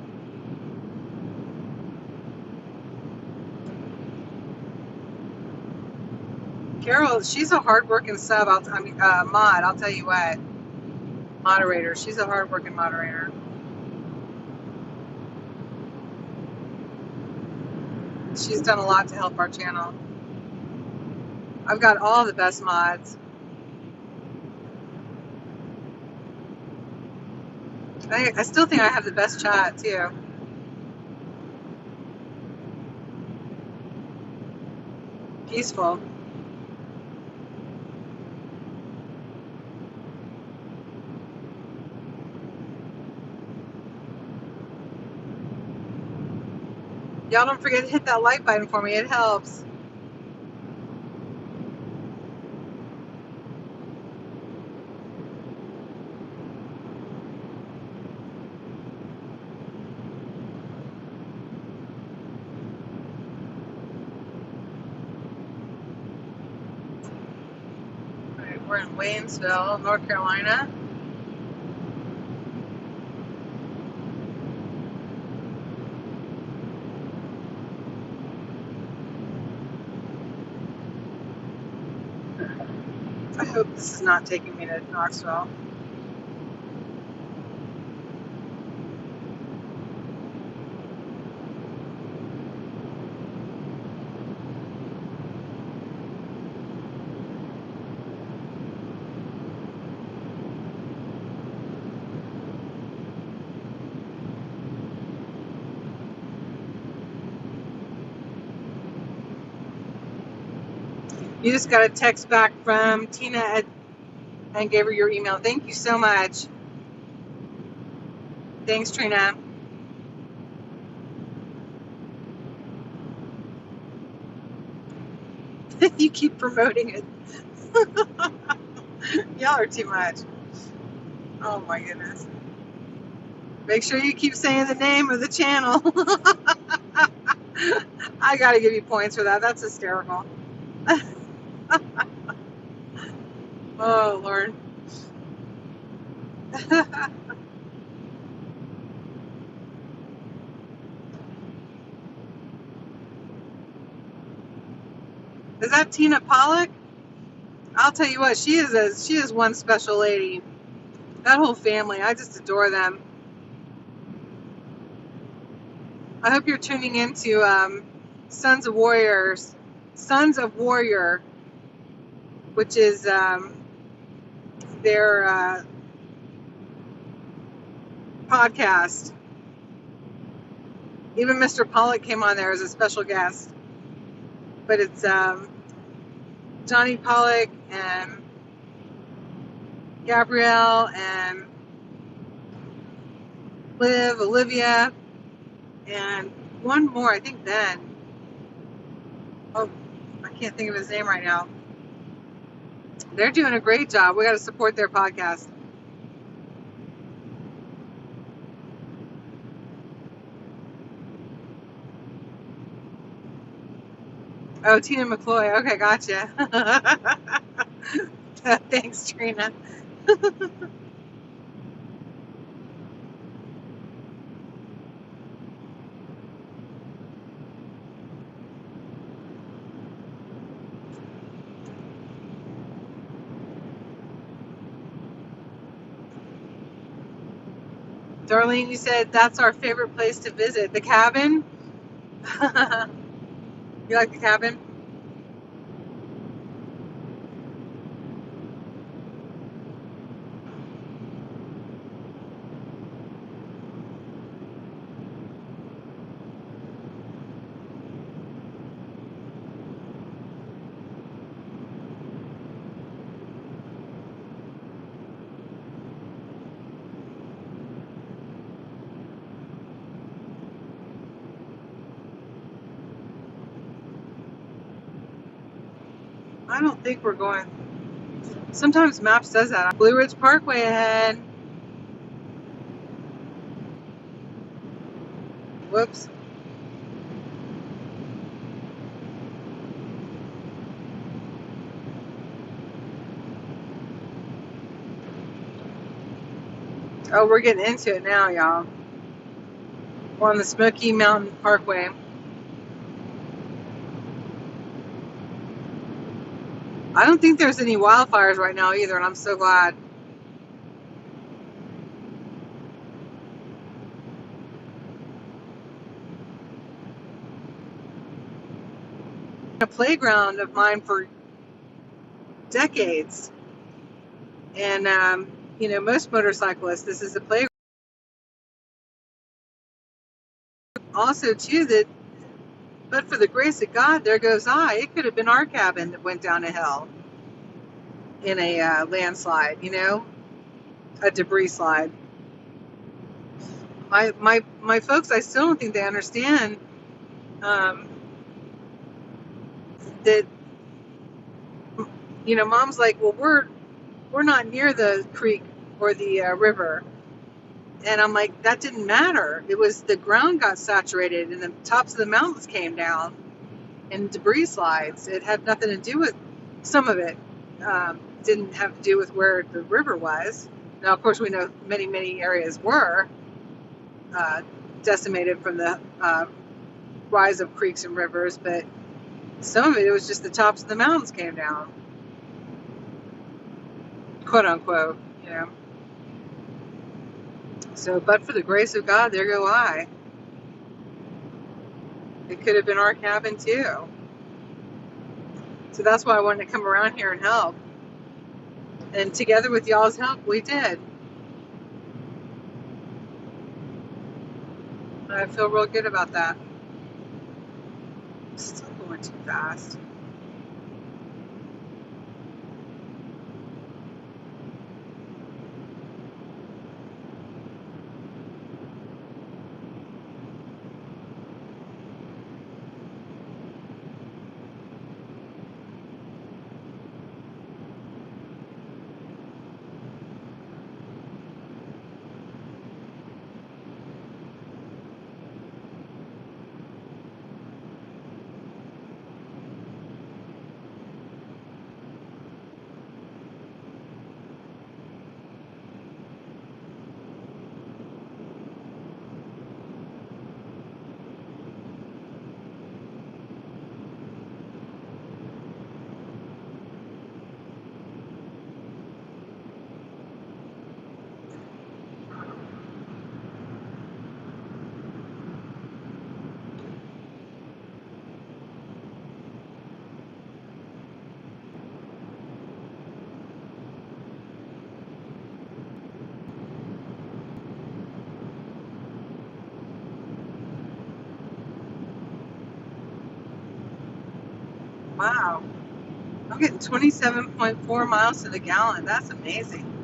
Carol, she's a hard-working mod. I'll tell you what, moderator. She's a hard-working moderator. She's done a lot to help our channel. I've got all the best mods. I still think I have the best chat too. Peaceful. Y'all don't forget to hit that like button for me. It helps. All right, we're in Waynesville, North Carolina. I hope this is not taking me to Knoxville. You just got a text back from Tina and gave her your email. Thank you so much. Thanks, Trina. You keep promoting it. Y'all are too much. Oh my goodness. Make sure you keep saying the name of the channel. I gotta give you points for that. That's hysterical. Oh, Lord. Is that Tina Pollock? I'll tell you what, she is one special lady. That whole family, I just adore them. I hope you're tuning into Sons of Warrior, which is their podcast. Even Mr. Pollock came on there as a special guest. But it's Johnny Pollock and Gabrielle and Olivia, and one more, I think Ben. Oh, I can't think of his name right now. They're doing a great job. We got to support their podcast. Oh, Tina McCloy. Okay, gotcha. Thanks, Trina. Darlene, you said that's our favorite place to visit. The cabin? You like the cabin? I don't think we're going. Sometimes Maps does that. Blue Ridge Parkway ahead. Whoops. Oh, we're getting into it now, y'all. We're on the Smoky Mountain Parkway. I don't think there's any wildfires right now either, and I'm so glad. A playground of mine for decades, and you know, most motorcyclists, this is a playground. Also, too, that but for the grace of God, there goes I. It could have been our cabin that went down a hill in a landslide, you know, a debris slide. My folks, I still don't think they understand um, that. You know, Mom's like, well, we're not near the creek or the river, and I'm like, that didn't matter. It was the ground got saturated, and the tops of the mountains came down in debris slides. It had nothing to do with some of it. Didn't have to do with where the river was. Now, of course, we know many areas were uh, decimated from the rise of creeks and rivers, but some of it was just the tops of the mountains came down, quote unquote, you know. So, but for the grace of God, there go I. It could have been our cabin too. So that's why I wanted to come around here and help. And together with y'all's help, we did. I feel real good about that. Still going too fast. Wow. I'm getting 27.4 miles to the gallon. That's amazing.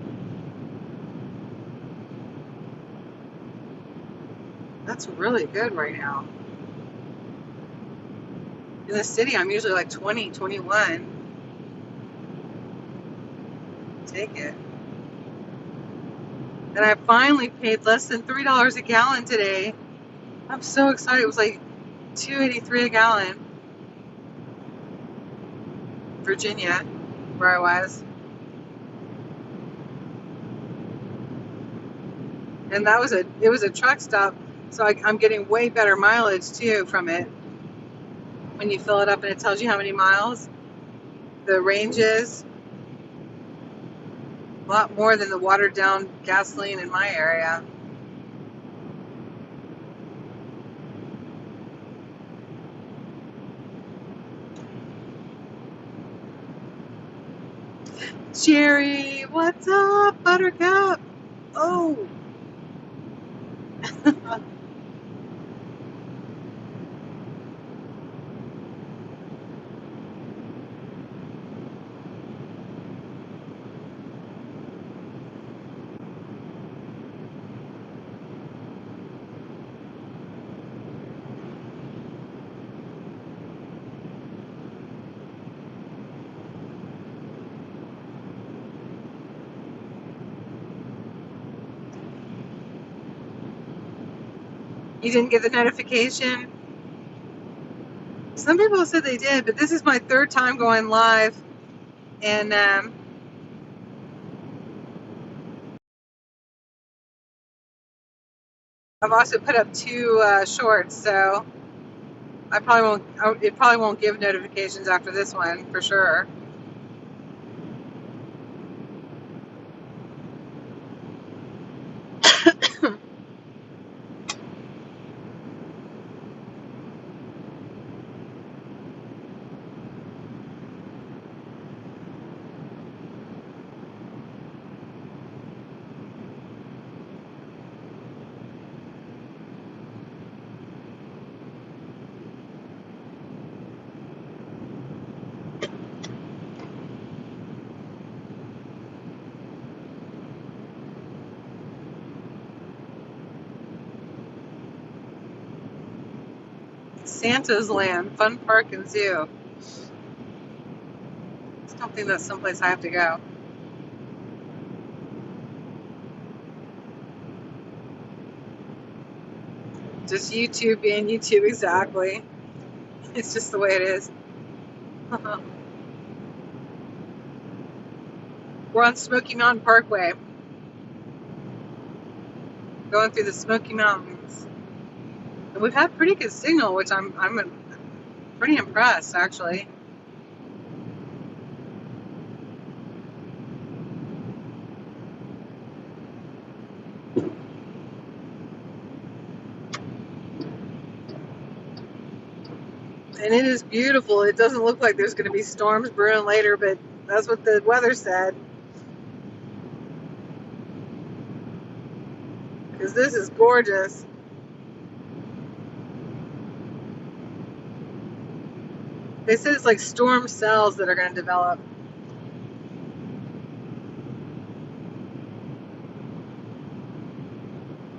That's really good right now. In the city, I'm usually like 20, 21. Take it. And I finally paid less than $3 a gallon today. I'm so excited. It was like $2.83 a gallon. Virginia, where I was. And it was a truck stop, so I'm getting way better mileage too from it. When you fill it up and it tells you how many miles, the range is a lot more than the watered down gasoline in my area. Jerry, what's up, Buttercup? Oh. You didn't get the notification? Some people said they did, but this is my third time going live, and I've also put up 2 shorts, so it probably won't give notifications after this one for sure. Santa's Land, Fun Park and Zoo. I don't think that's someplace I have to go. Just YouTube being YouTube, exactly. It's just the way it is. We're on Smoky Mountain Parkway, going through the Smoky Mountains. And we've had pretty good signal, which I'm pretty impressed, actually. And it is beautiful. It doesn't look like there's going to be storms brewing later, but that's what the weather said. Because this is gorgeous. They said it's like storm cells that are going to develop.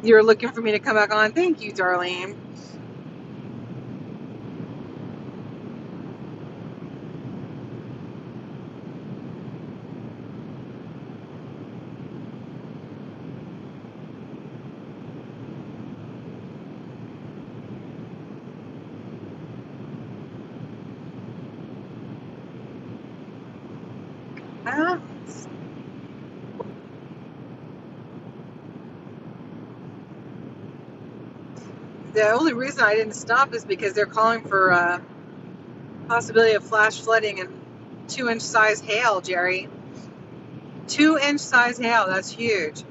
You were looking for me to come back on. Thank you, Darlene. The only reason I didn't stop is because they're calling for possibility of flash flooding and 2-inch size hail, Jerry. 2-inch size hail, that's huge.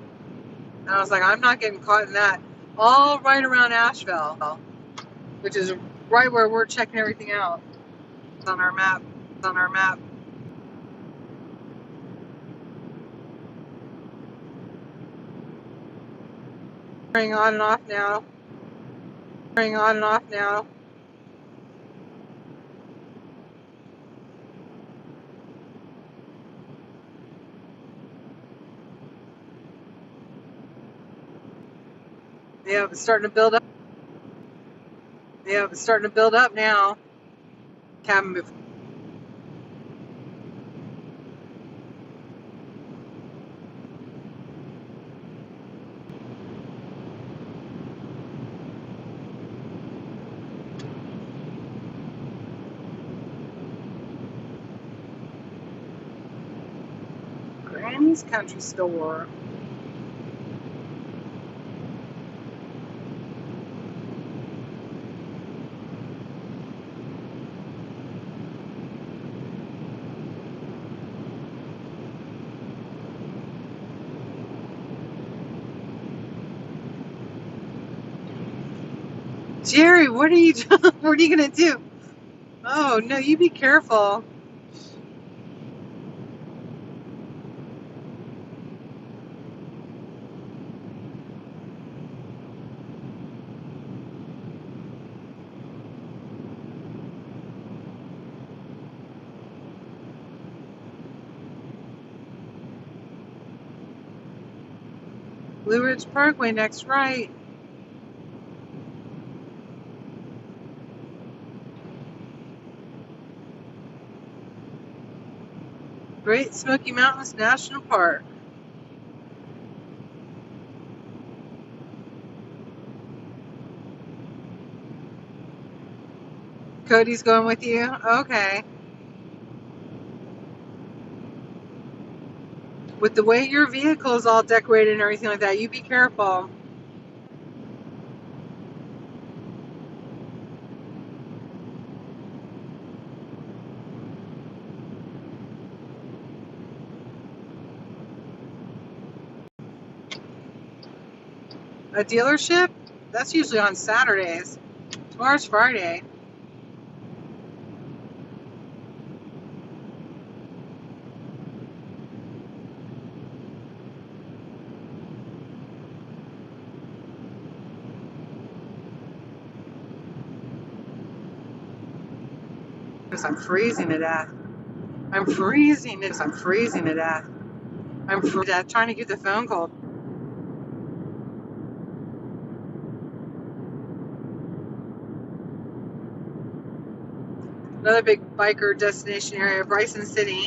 And I was like, I'm not getting caught in that. All right around Asheville, which is right where we're checking everything out. It's on our map. It's on our map. Turning on and off now. Turning on and off now. Yeah, it's starting to build up. Yeah, it's starting to build up now. Cabin move. Granny's Country Store. Jerry, what are you doing? What are you gonna do? Oh no, you be careful. Blue Ridge Parkway, next right. Great Smoky Mountains National Park. Cody's going with you? Okay. With the way your vehicle is all decorated and everything like that, you be careful. A dealership? That's usually on Saturdays. Tomorrow's Friday. I'm freezing to death. I'm freezing to death. I'm freezing to death. I'm freezing to death trying to get the phone call. Another big biker destination area, Bryson City.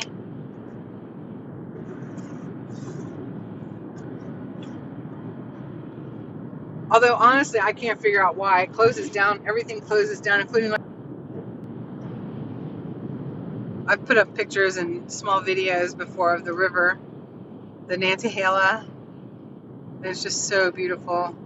Although honestly, I can't figure out why it closes down. Everything closes down, including like I've put up pictures and small videos before of the river, the Nantahala. It's just so beautiful.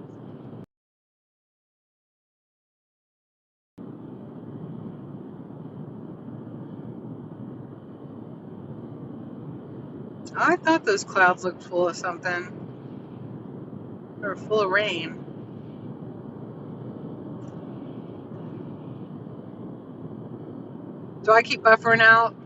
I thought those clouds looked full of something. They were full of rain. Do I keep buffering out?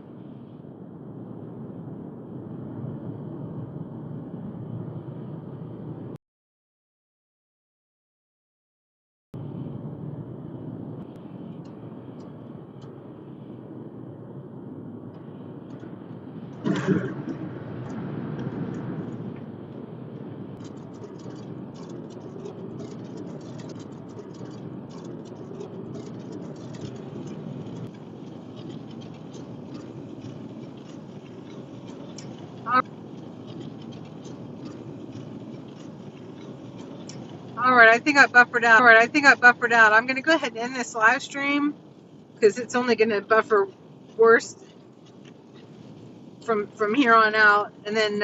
All right, I think I buffered out. I'm going to go ahead and end this live stream because it's only going to buffer worse from here on out. And then